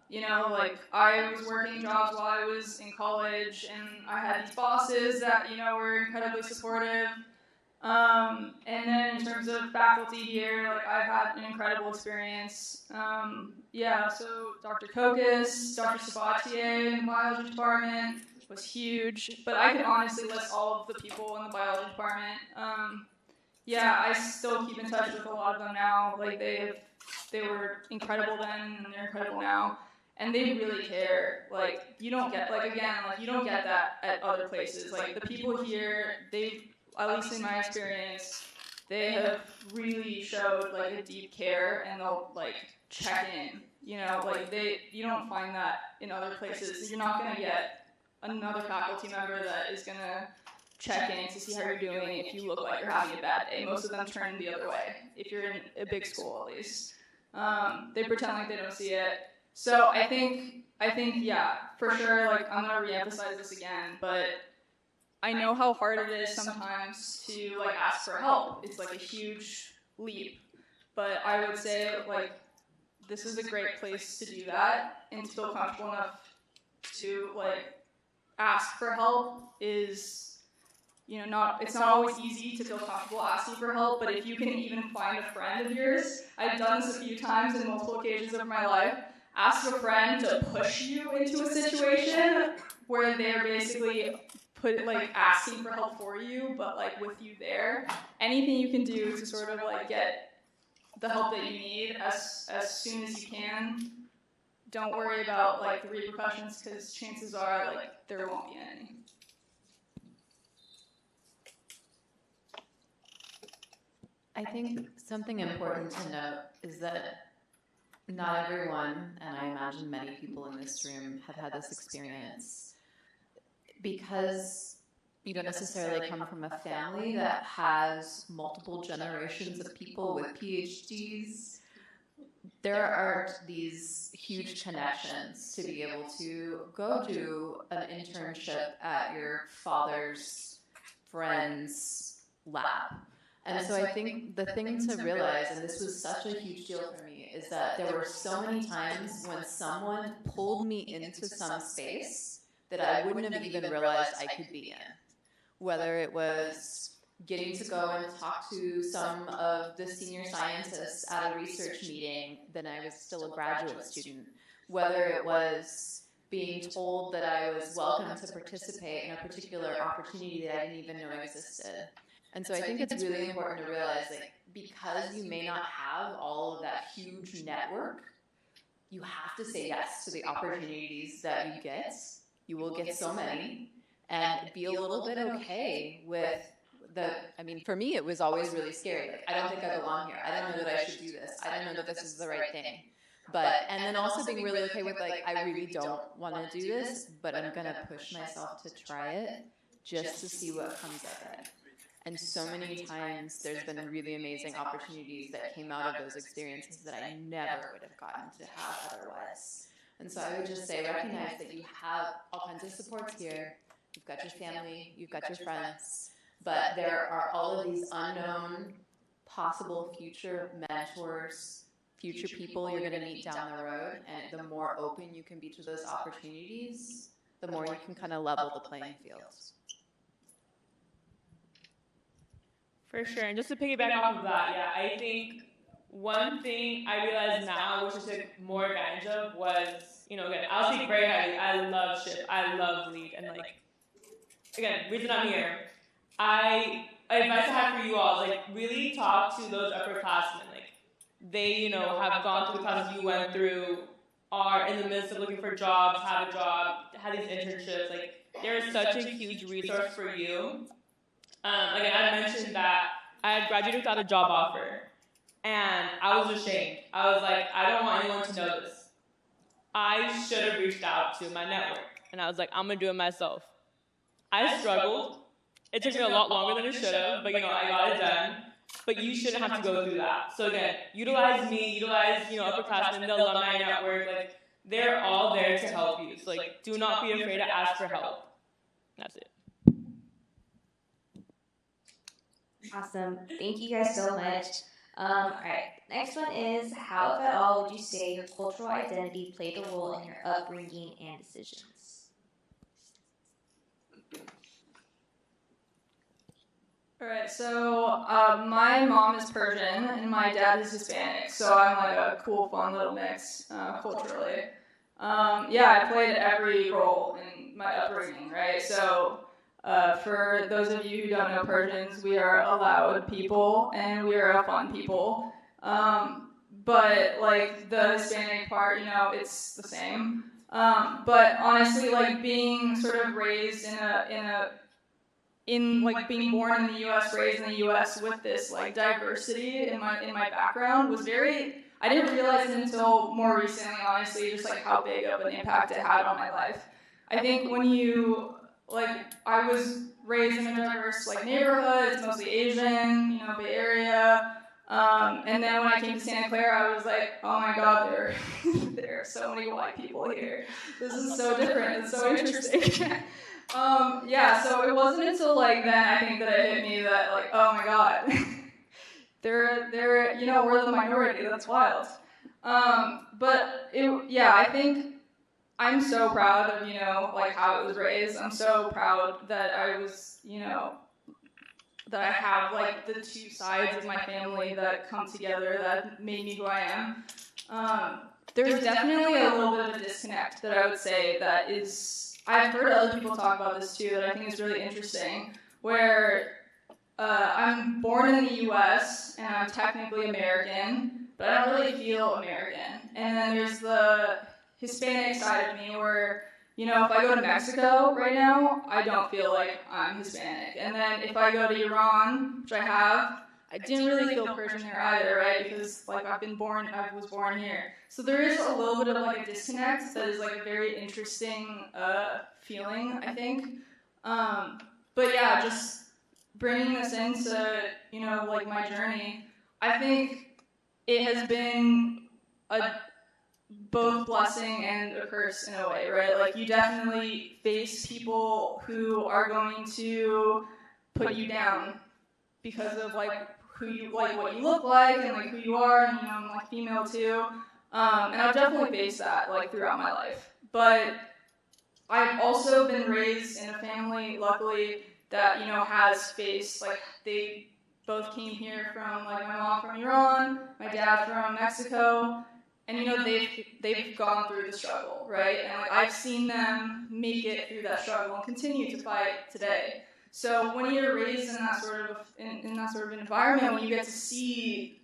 You know, like I was working jobs while I was in college, and I had these bosses that, you know, were incredibly supportive. And then in terms of faculty here, like I've had an incredible experience. Yeah, so Dr. Cocas, Dr. Sabatier in the biology department was huge, but I could honestly list all of the people in the biology department. Yeah, I still keep in touch with a lot of them now. Like they were incredible then, and they're incredible now. And they really care. Like you don't get, like again, like you don't get that at other places. Like the people here, they've, at least in my experience, they have really showed like a deep care, and they'll like check in. You know, like you don't find that in other places. You're not gonna get another faculty member that is gonna check in to see how you're doing if you look like you're having a bad day. Most of them turn the other way, if you're in a big school at least. They pretend like they don't see it. So I think, yeah, for sure, like, I'm gonna re-emphasize this again, but I know how hard it is sometimes to, like, ask for help. It's, like, a huge leap. But I would say, like, this is a great place to do that, and to feel comfortable enough to, like, ask for help is, you know, it's not always easy to feel comfortable asking for help, but if you can even find a friend of yours, I've done this a few times in multiple occasions of my life, ask a friend to push you into a situation where they're basically asking for help for you, but like with you there. Anything you can do to sort of like get the help that you need as soon as you can. Don't worry about like the repercussions, because chances are like there won't be any. I think something important to note is that not everyone, and I imagine many people in this room, have had this experience. Because you don't necessarily come from a family that has multiple generations of people with PhDs, there aren't these huge connections to be able to go do an internship at your father's friend's lab. And so I think the thing to realize, and this was such a huge deal for me, is that there were so many times when someone pulled me into some space that I wouldn't have even realized I could be in. Whether it was getting to go and talk to some of the senior scientists at a research meeting when I was still a graduate student, whether it was being told that I was welcome to participate in a particular opportunity that I didn't even know existed. And so I think it's really important to realize, like, because you may not have all of that huge network, you have to say yes to the opportunities that you get. You will get so many, and be a little bit okay with I mean, for me, it was always really scary. Like, I don't think I belong here. I don't know that I should do this. I don't know that this is the right thing. And then also being really okay with, like, I really don't want to do this, but I'm going to push myself to try it just to see what comes of it. And so many times there's been really amazing opportunities that came out of those experiences that I never would have gotten to have otherwise. And so I would just say, recognize that you have all kinds of supports here. You've got your family, you've got your friends, but there are all of these unknown possible future mentors, future people you're going to meet down the road. And the more open you can be to those opportunities, the more you can kind of level the playing field. For sure. And just to piggyback off of that, yeah, I think one thing I realize now I wish I took more advantage of was, again, I'll speak very highly. I love SHIP. I love LEAD. And, again, reason I'm here, advice I have for you all is, really talk to those upperclassmen. They, have gone through the classes you went through, are in the midst of looking for jobs, have a job, have these internships. There is such a huge resource for you. Again, I mentioned that I had graduated without a job offer, and I was ashamed. I was like, I don't want anyone to know this. I should have reached out to my network, and I was like, I'm going to do it myself. I struggled. It took me a lot longer than it should have, but, I got it done. But you shouldn't have to go through that. So, again, utilize me, utilize, upperclassmen, the alumni network. They're all there to help you. So, do not be afraid to ask for help. That's it. Awesome. Thank you guys so much. All right. Next one is, how, if at all, would you say your cultural identity played a role in your upbringing and decisions? All right, so my mom is Persian and my dad is Hispanic, so I'm a cool, fun little mix culturally. I played every role in my upbringing, right? So for those of you who don't know Persians, we are a loud people and we are a fun people. But the Hispanic part, it's the same. But honestly, being sort of raised being born in the U.S., raised in the U.S. with this diversity in my background was very. I didn't realize it until more recently, honestly, just how big of an impact it had on my life. I think when you I was raised in a diverse neighborhood. It's mostly Asian, Bay Area. And then when I came to Santa Clara, I was like, oh my God, there are so many white people here. This is so different. It's so interesting. So it wasn't until then I think that it hit me that oh my God, they're we're the minority. That's wild. I think I'm so proud of how it was raised. I'm so proud that I was that I have the two sides of my family that come together that made me who I am. There's definitely a little bit of a disconnect that I would say that is. I've heard other people talk about this too that I think is really interesting, where I'm born in the U.S. and I'm technically American, but I don't really feel American. And then there's the Hispanic side of me where, if I go to Mexico right now, I don't feel like I'm Hispanic. And then if I go to Iran, which I didn't really feel Persian there either, right? Because I was born here. So there is a little bit of a disconnect that is a very interesting feeling, I think. Just bringing this into my journey, I think it has been a both blessing and a curse in a way, right? You definitely face people who are going to put you down because of who you what you look like and who you are, and I'm female too, and I've definitely faced that throughout my life. But I've also been raised in a family, luckily, that has faced they both came here from my mom from Iran, my dad from Mexico, and they've gone through the struggle, right? And I've seen them make it through that struggle and continue to fight today. So when you're raised in that sort of environment, when you get to see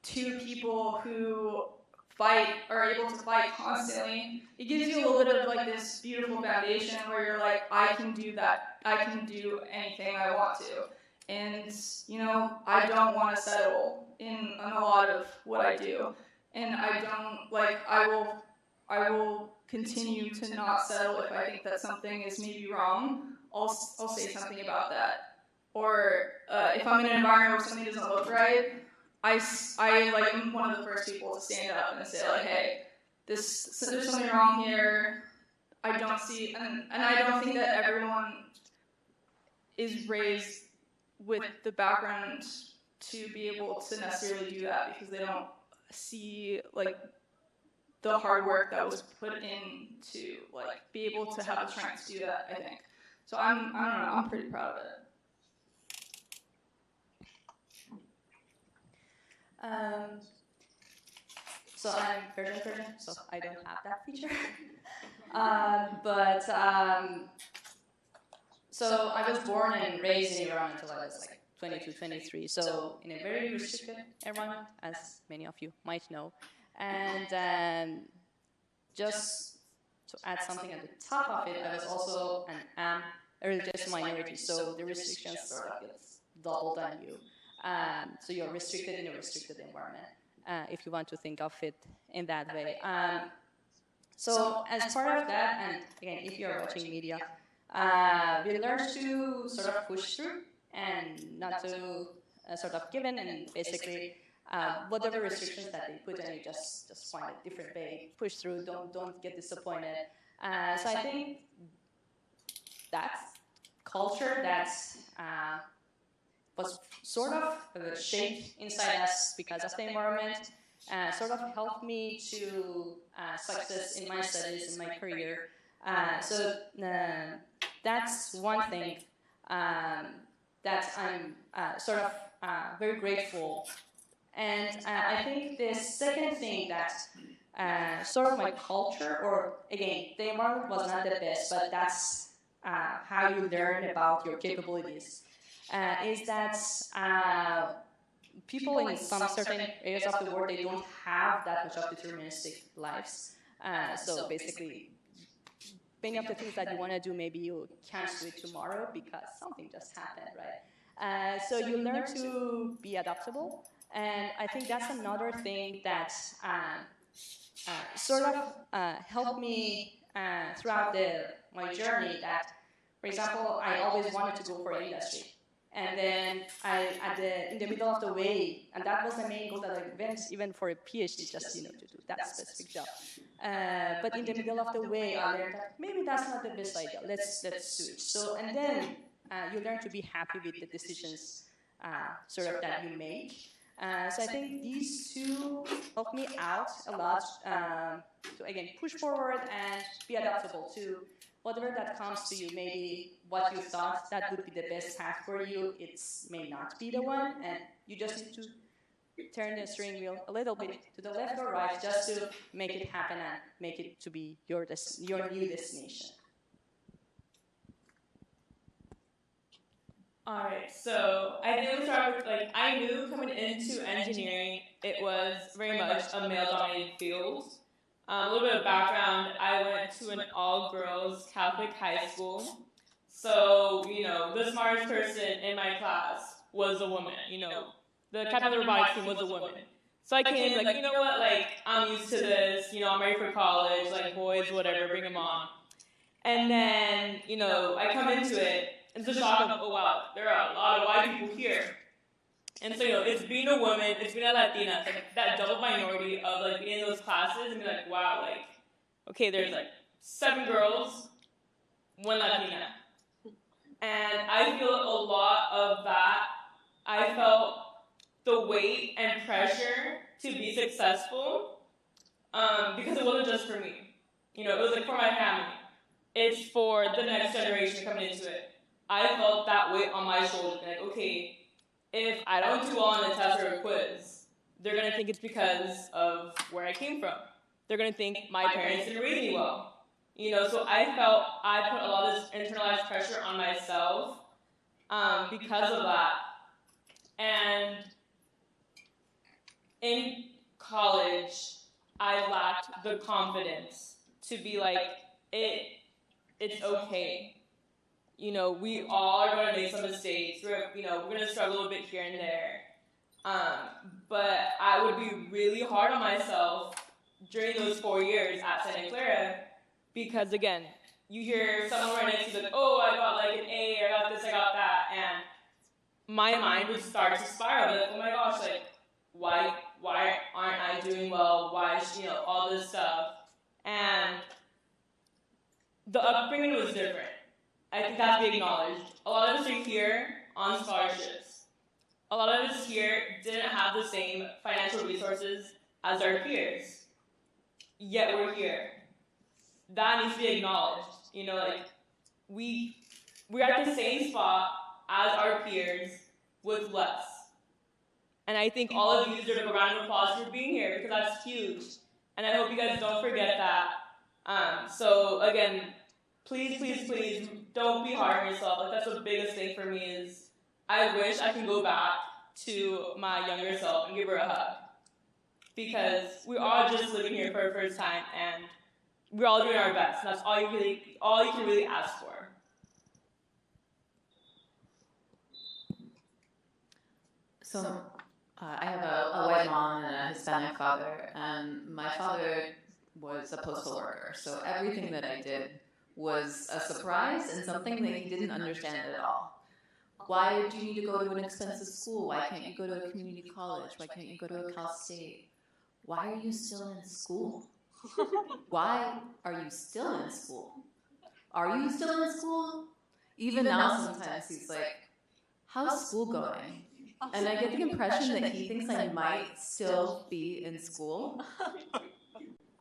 two people who are able to fight constantly, it gives you a little bit of this beautiful foundation where you're I can do that. I can do anything I want to. And, I don't want to settle in a lot of what I do. And I don't, I will continue to not settle if I think that something is maybe wrong. I'll say something about that. Or if I'm in an environment where something doesn't look right, I am one of the first people to stand up and say hey, there's something wrong here. I don't see, and I don't think that everyone is raised with the background to be able to necessarily do that because they don't see the hard work that was put in to be able to have the strength to do that. I think so. I don't know. I'm pretty proud of it. So I'm virgin, so I don't have that feature. So I was born and raised in Iran until I was like 22, 23. So in a very restricted environment, as many of you might know. And just to add something at the top of it, I was also a religious minority. So the restrictions sort of gets doubled on you. So you're restricted in a restricted environment, if you want to think of it in that way. So as part of that, and again, if you're watching media, we learn to sort of push through and not to sort of give in, and basically whatever restrictions that they put in, you just find a different way, push through, don't get disappointed. So I think that's culture that's was sort of shaped inside us because of the environment, sort of helped me to success in my studies, in my career. So that's one thing that I'm sort of very grateful. And I think the second thing that sort of my culture, or again, the environment was not the best, but that's how you learn about your capabilities, is that people in some certain areas of the world, they don't have that much of deterministic lives. So basically, many of the things that you want to do, maybe you can't do it tomorrow because something just happened, right? So you learn to be adaptable. And I think that's another thing that sort of helped me throughout my journey. That, for example, I always wanted to go for industry. And then in the middle of the way, and that was the main goal that I went even for a PhD, just to do that specific job. But in the middle of the way, I learned that maybe that's not the best idea. Let's switch. So, and then you learn to be happy with the decisions sort of that you make. So I think these two help me out a lot to, again, push forward and be adaptable to whatever that comes to you. Maybe what you thought that would be the best path for you, it may not be the one, and you just need to turn the steering wheel a little bit to the left or right just to make it happen and make it to be your new destination. All right, so I think we'll start with, I knew coming into engineering, it was very much a male-dominated field. A little bit of background, I went to an all-girls Catholic high school. So, the smartest person in my class was a woman, the captain of the robotics team was a woman. So I came you know what, I'm used to this, I'm ready for college, boys, whatever, bring them on. And then, I come into it, and it's a shock of, oh wow, there are a lot of white people here. And so, it's being a woman, it's being a Latina, that double minority of, being in those classes and be wow, okay, there's, 7 girls, 1 Latina. And I feel a lot of that. I felt the weight and pressure to be successful because it wasn't just for me. It was, for my family. It's for the next generation coming into it. I felt that weight on my shoulders, okay, if I don't do well on a test or a quiz, they're going to think it's because of where I came from. They're going to think my parents didn't raise me well. So I felt I put a lot of this internalized pressure on myself because of that. And in college, I lacked the confidence to be it's okay. We all are going to make some mistakes. We're going to struggle a little bit here and there. But I would be really hard on myself during those 4 years at Santa Clara because, again, you hear someone right next to you oh, I got an A, I got this, I got that, and my mind would start to spiral. Oh my gosh, why aren't I doing well? Why, all this stuff. And the upbringing was different. I think that's to be acknowledged. A lot of us are here on scholarships. A lot of us here didn't have the same financial resources as our peers. Yet we're here. That needs to be acknowledged. We're at the same spot as our peers with less. And I think all of you deserve a round of applause for being here because that's huge. And I hope you guys don't forget that. So again, please, please, please don't be hard on yourself. Like that's the biggest thing for me is I wish I could go back to my younger self and give her a hug. Because we're all just living here for our first time and we're all doing our best. And that's all you can really ask for. So I have a white mom and a Hispanic father, and my father was a postal worker, so everything that I did was a surprise and something that he didn't understand at all. Why do you need to go to an expensive school? Why can't you go to a community college? Why can't you go to a Cal State? Why are you still in school? Why are you still in school? Are you still in school? Even now sometimes he's like, how's school going? And I get the impression that he thinks I might still be in school.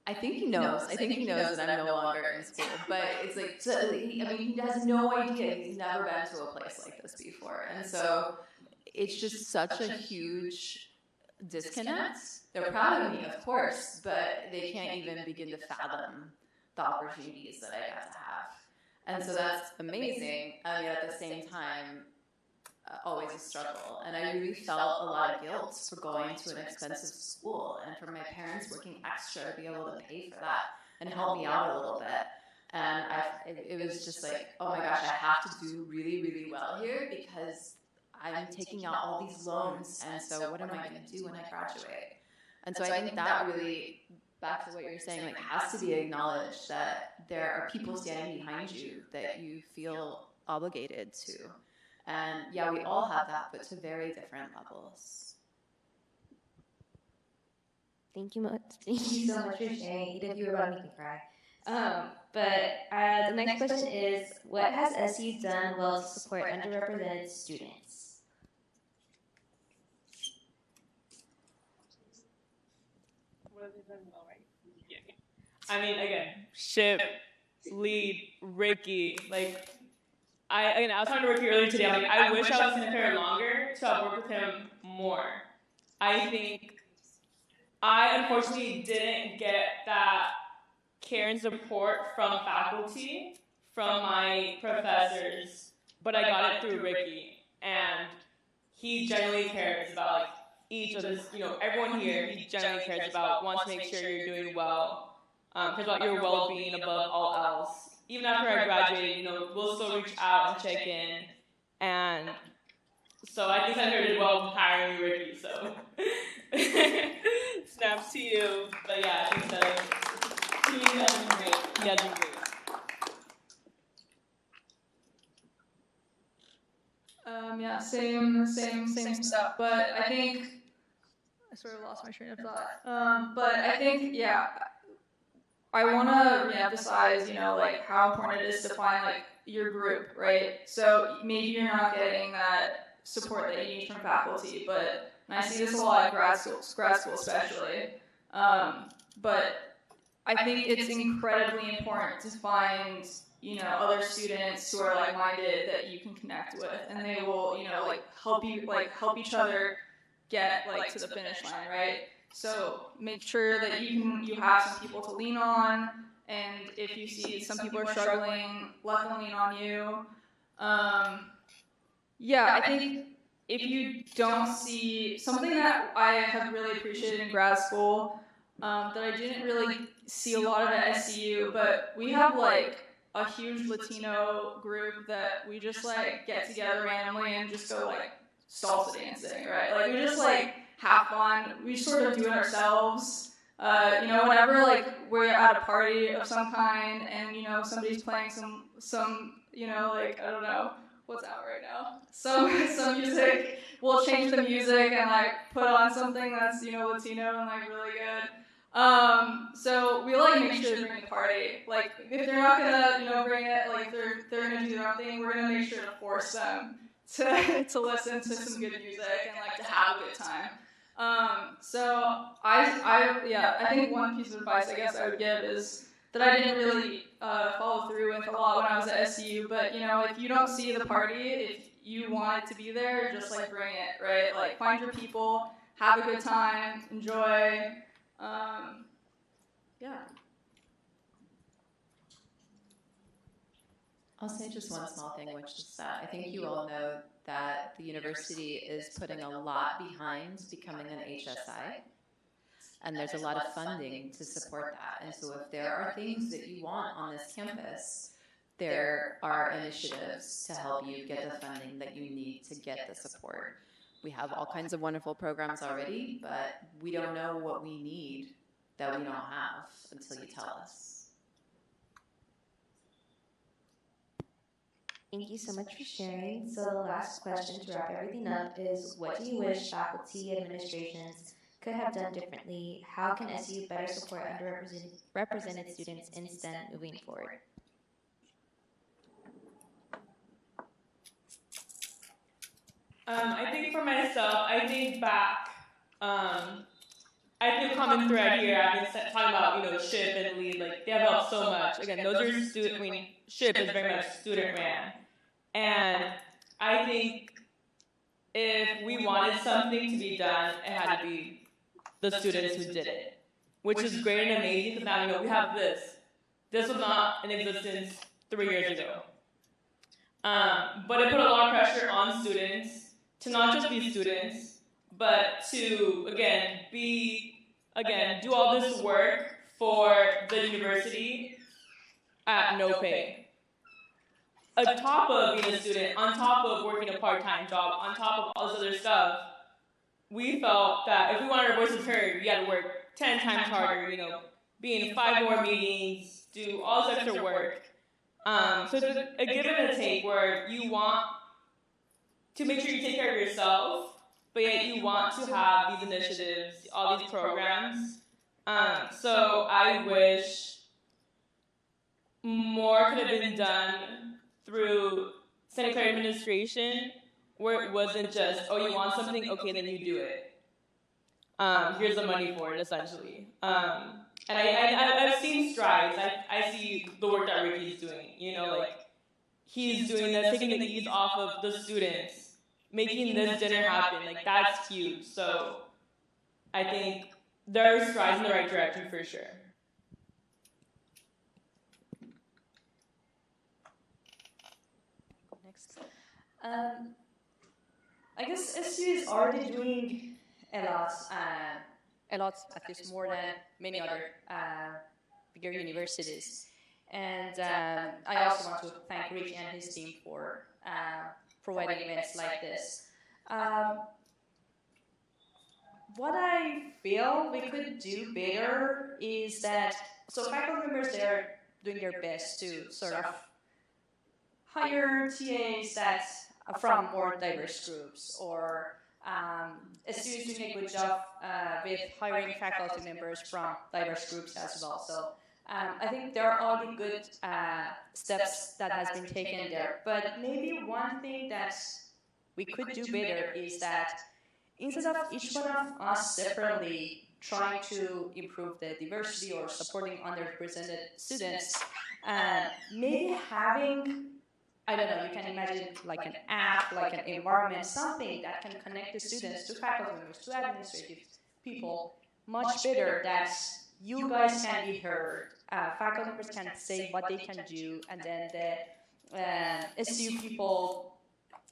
I think he knows. I think he knows that I'm no longer in school. But it's like, he has no idea. He's never been to a place like this before. And so it's just such a huge disconnect. They're proud of me, of course, but they can't even begin to fathom the opportunities that I got to have. And so that's amazing. I mean, at the same time, always a struggle. And I really felt a lot of guilt for going to an expensive school and for my parents working extra to be able to pay for that and help me out a little bit. And it was just like, oh my gosh, I have to do really, really well here because I'm taking out all these loans. And so what am I going to do when I graduate? And so I think that really, back to what you're saying, like has to be acknowledged that there are people standing behind you that you feel obligated to. And yeah, we all have that, but to very different levels. Thank you so much for sharing. Edith, you were about to make me cry. But the next question is, what has SCU done well to support underrepresented students? What have they done well, right? Yeah. I mean, again, Ship, Lead, Ricky, like, I was talking to Ricky earlier today. I'm like, I wish I was in Clara longer to have worked with him more. I think I unfortunately didn't get that care and support from faculty, from my professors, but I got it through Ricky, and he genuinely cares about like each of this, everyone here. He genuinely cares about, wants to make sure you're doing well, cares about your well-being above all else. Even after I graduated, we'll still reach out and check in. And so I think Senator did well hiring me, Ricky, so snaps to you. But yeah, I think so. He has been great. He has been great. Yeah, same stuff. But I think I sort of lost my train of thought. But I think, yeah, I want to reemphasize, like how important it is to find like your group, right? So maybe you're not getting that support that you need from faculty, but and I see this a lot at grad school especially. But I think it's incredibly important to find, other students who are like-minded that you can connect with, and they will, help help each other get to the finish line, right? So make sure that you have some people to lean on, and if you see some people are struggling, let them lean on you. I think if you don't see something that I have really appreciated in grad school, that I didn't really see a lot of at SCU, but we have a huge Latino group that we just get together randomly and just go salsa dancing, right? We just have fun. We sort of do it ourselves. Whenever we're at a party of some kind and somebody's playing some I don't know what's out right now. Some music, we'll change the music and put on something that's Latino and really good. So we make sure to bring the party. If they're not gonna bring it, if they're gonna do their own thing, we're gonna make sure to force them to listen to some good music and to have a good time. So I think one piece of advice I guess I would give is that I didn't really follow through with a lot when I was at SCU, but if you don't see the party, you want it to be there, just like bring it, right? Like find your people, have a good time, enjoy. Yeah. I'll say just one small thing, which is that I think you all know that the university is putting a lot behind becoming an HSI. And there's a lot of funding to support that. And so if there are things that you want on this campus, there are initiatives to help you get the funding that you need to get the support. We have all kinds of wonderful programs already, but we don't know what we need that we don't have until you tell us. Thank you so much for sharing. So the last question to wrap everything up is, what do you wish faculty, administrations could have done differently? How can SCU better support underrepresented students in STEM moving forward? I think for myself, I think back, I think a common thread here, I've been talking about, SHIP and LEAD, like, they have helped so much. Again, those are SHIP is very much student ran. And I think if we wanted something to be done, it had to be the students who did it, which is great and amazing, because now, we have this. This was not in existence 3 years ago. But it put a lot of pressure on students to not just be students, but to, do all this work for the university at no pay. On top of being a student, on top of working a part-time job, on top of all this other stuff, we felt that if we wanted our voices heard, we had to work 10 times harder, be in 5 more meetings, do all this extra work. So it's a give and a take where you want to make sure you take care of yourself, but yet you want to have these initiatives, all these programs. So I wish more could have been done through Santa Clara administration, where it wasn't just, oh, you want something? Okay, then you do it. Here's the money for it, essentially. And I've seen strides. I see the work that Ricky's doing. He's doing this, taking the ease off of the students, making this dinner happen. Like, that's huge. So I think there are strides in the right direction for sure. Next. I guess SCU is already doing a lot, at least more than many other bigger universities. And I also want to thank Ricky and his team for providing events like this. What I feel we could do better is that, so faculty members, they're doing their best to sort of hire TAs that are from more diverse groups, or SCU is doing a good job with hiring faculty members from diverse groups as well. So I think there are all the good steps that has been taken there. But maybe one thing that we could do better is that instead of each one of us separately trying to improve the diversity or supporting underrepresented students, maybe having, I don't know, you can imagine like an app, like an environment, something that can connect the students to faculty members, to administrative people, much better, that you guys can be heard, faculty members can say what they can do, and then the SCU people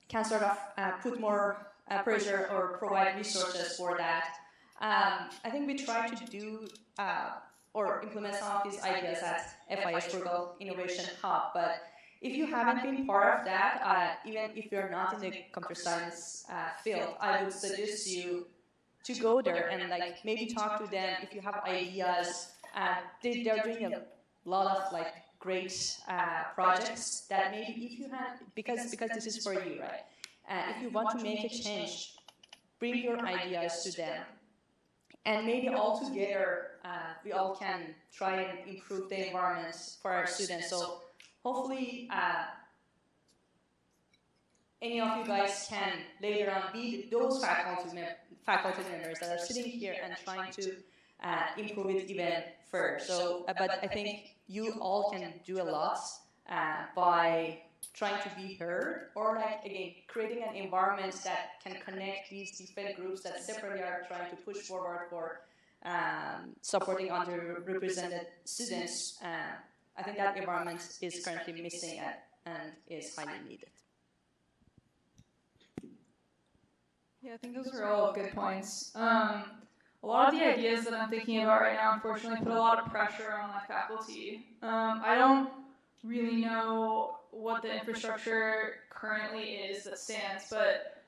can sort of put more pressure or provide resources for that. I think we try to do or implement some of these ideas at FIS Frugal Innovation Hub, but if you haven't been part of that, even if you're not in the computer science field, I would suggest you to go there and like maybe talk to them if you have ideas. They're doing a lot of like great projects that maybe if you have, because this is for you, right? If you want to make a change, bring your ideas to them. And maybe all together, we all can try and improve the environment for our students. So hopefully, any of you guys can later on be those faculty members that are sitting here and trying to improve it even further. So, but I think you all can do a lot by trying to be heard, or like again creating an environment that can connect these different groups that separately are trying to push forward for supporting underrepresented students. I think that environment is currently missing and is highly needed. Yeah, I think those are all good points. A lot of the ideas that I'm thinking about right now, unfortunately, put a lot of pressure on my faculty. I don't really know what the infrastructure currently is that stands, but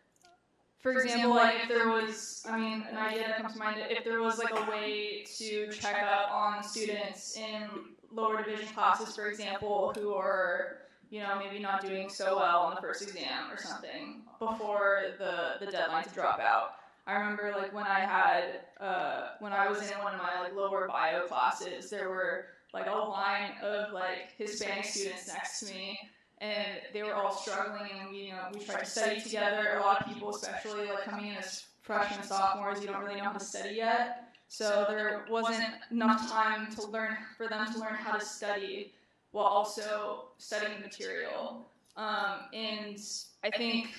for example, like if there was, I mean, an idea that comes to mind, if there was like a way to check up on students in lower division classes, for example, who are, you know, maybe not doing so well on the first exam or something before the deadline to drop out. I remember like when I was in one of my like lower bio classes, there were like a line of like Hispanic students next to me, and they were all struggling, and we tried to study together. A lot of people, especially like coming in as freshmen, sophomores, you don't really know how to study yet, so there wasn't enough time to learn for them to learn how to study while also studying the material. And I think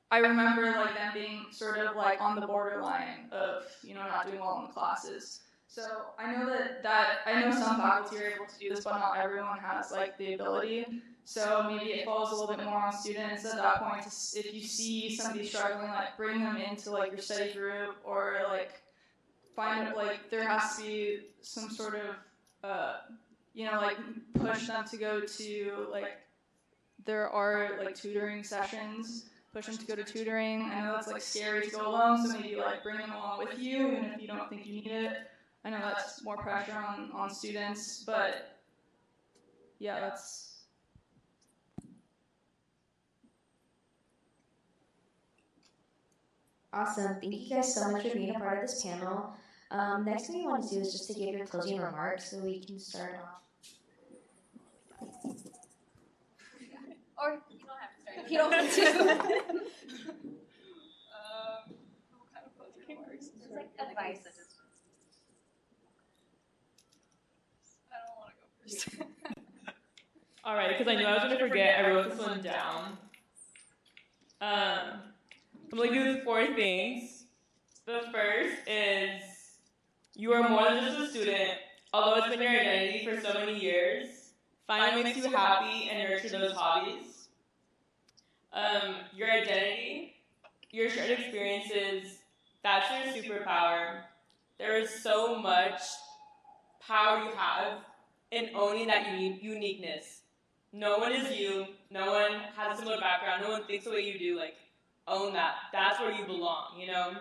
I remember like them being sort of like on the borderline of, you know, not doing well in the classes. So I know that I know some faculty are able to do this, but not everyone has like the ability. So maybe it falls a little bit more on students at that point. If you see somebody struggling, like bring them into like your study group, or like find like there has to be some sort of you know, like push them to go to like there are like tutoring sessions. Push them to go to tutoring. I know that's like scary to go alone, so maybe like bring them along with you, even if you don't think you need it. I know that's more pressure on students, but yeah, that's. Awesome. Thank you guys so much for being a part of this panel. Next thing we want to do is just to give your closing remarks so we can start off. Or you don't have to start if you don't want to. What kind of closing remarks? It's like advice. I don't want to go first. All right, because I knew I was going to forget, I wrote this one down. I'm going to do 4 things. The first is, you are more than just a student, although it's been your identity for so many years. Find what makes you happy and nurture those hobbies. Your identity, your shared experiences, that's your superpower. There is so much power you have in owning that uniqueness. No one is you, no one has a similar background, no one thinks the way you do, like, own that. That's where you belong, you know?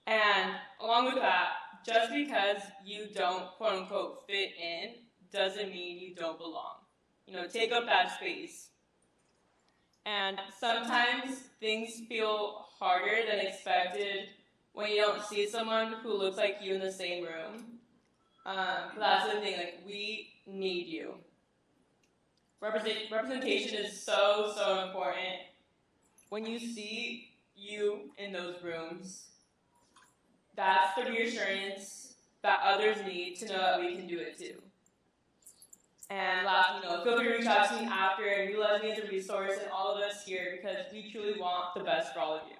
And along with that, just because you don't, quote unquote, fit in, doesn't mean you don't belong. You know, take up that space. And sometimes things feel harder than expected when you don't see someone who looks like you in the same room. But that's the thing, like, we need you. Representation is so, so important. When you see you in those rooms, that's the reassurance that others need to know that we can do it too. And last, feel free to reach out to me after and utilize me as a resource and all of us here, because we truly want the best for all of you.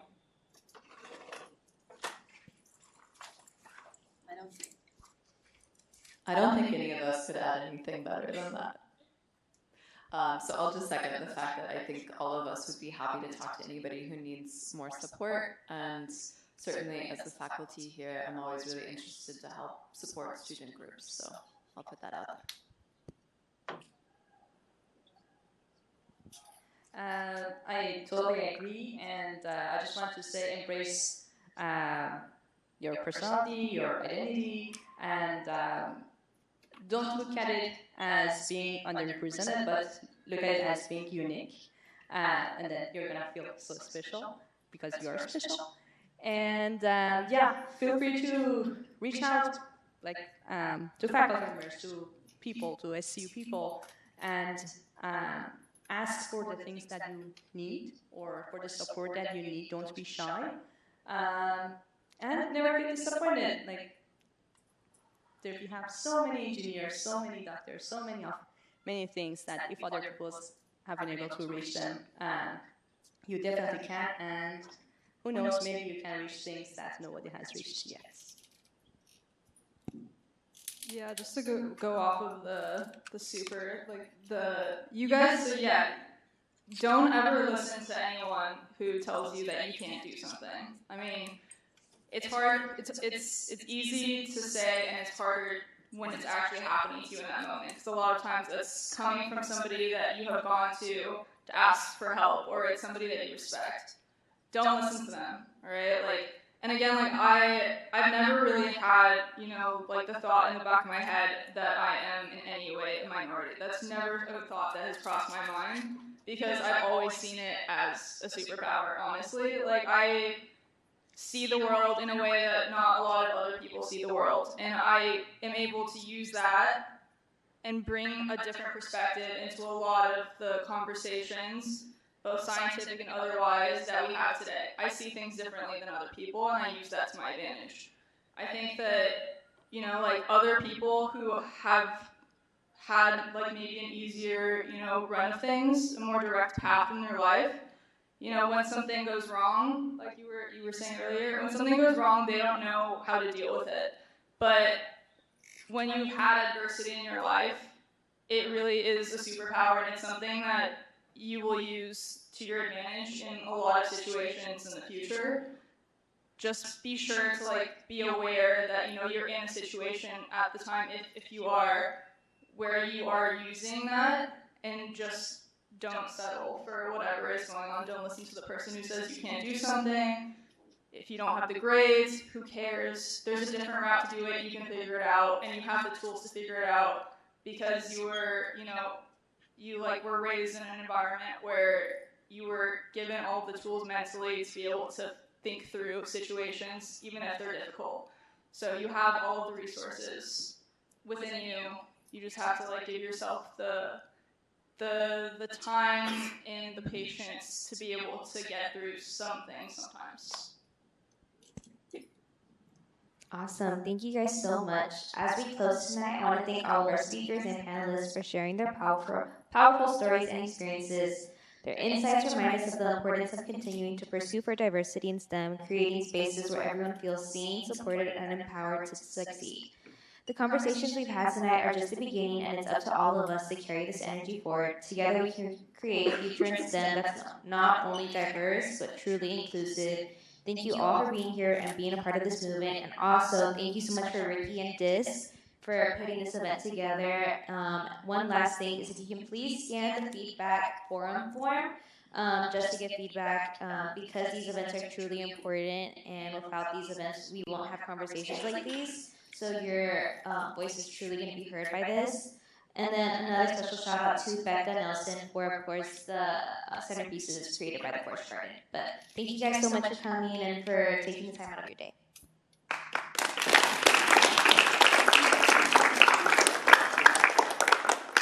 I don't think any of us could add anything better than that. So I'll just second the fact that I think all of us would be happy to talk to anybody who needs more support, and certainly as the faculty here, I'm always really interested to help support student groups, so I'll put that out there. I totally agree, and I just want to say embrace your personality, your identity, and don't look at it as being underrepresented, but look at it as being unique, and then you're gonna feel so special because you are special. And yeah, feel free to reach out, like to faculty members, to people, to SCU people, and ask for the things that you need or for the support that you need. Don't be shy, and never get disappointed. Like, there you have so many engineers, so many doctors, so many things that if other people have been able to reach them. You definitely can, and who knows, maybe you can reach things that nobody has reached yet. Yeah, just to go off of the super, like you guys, so yeah, don't ever listen to anyone who tells you that you can't do something. I mean, it's hard, it's easy to say, and it's harder when it's actually happening to you in that moment. Because a lot of times it's coming from somebody that you have gone to ask for help, or it's somebody that you respect. Don't listen to them, all right? Like, and again, like I've never really had, like the thought in the back of my head that I am in any way a minority. That's never a thought that has crossed my mind, because I've always seen it as a superpower, honestly. Like, I see the world in a way that not a lot of other people see the world, and I am able to use that and bring a different perspective into a lot of the conversations, both scientific and otherwise, that we have today. I see things differently than other people, and I use that to my advantage. I think that, like other people who have had like maybe an easier, run of things, a more direct path in their life, when something goes wrong, like you were saying earlier, when something goes wrong, they don't know how to deal with it. But when you've had adversity in your life, it really is a superpower, and it's something that you will use to your advantage in a lot of situations in the future. Just be sure to like be aware that you're in a situation at the time, if you are, where you are using that, and just don't settle for whatever is going on. Don't listen to the person who says you can't do something. If you don't have the grades, who cares? There's a different route to do it. You can figure it out, and you have the tools to figure it out, because you were, you like were raised in an environment where you were given all the tools mentally to be able to think through situations, even if they're difficult. So you have all of the resources within you. You just have to like give yourself the time and the patience to be able to get through something sometimes. Awesome. Thank you guys so much. As we close tonight, I want to thank all of our speakers and panelists for sharing their powerful stories and experiences. Their insights remind us of the importance of continuing to pursue for diversity in STEM, creating spaces where everyone feels seen, supported, and empowered to succeed. The conversations we've had tonight are just the beginning, and it's up to all of us to carry this energy forward. Together we can create a future in STEM that's not only diverse, but truly inclusive. Thank you all for being here and being a part of this movement. And also, thank you so much for Ricky and Dis for putting this event together. One last thing is, if you can please scan the feedback forum form, just to get feedback, because these events are truly important, and without these events, we won't have conversations like these. So your voice is truly going to be heard by this. And then another special shout out to Becca Nelson for, of course, the centerpieces created by the Forge Garden. But thank you guys so much for coming and for taking the time out of your day.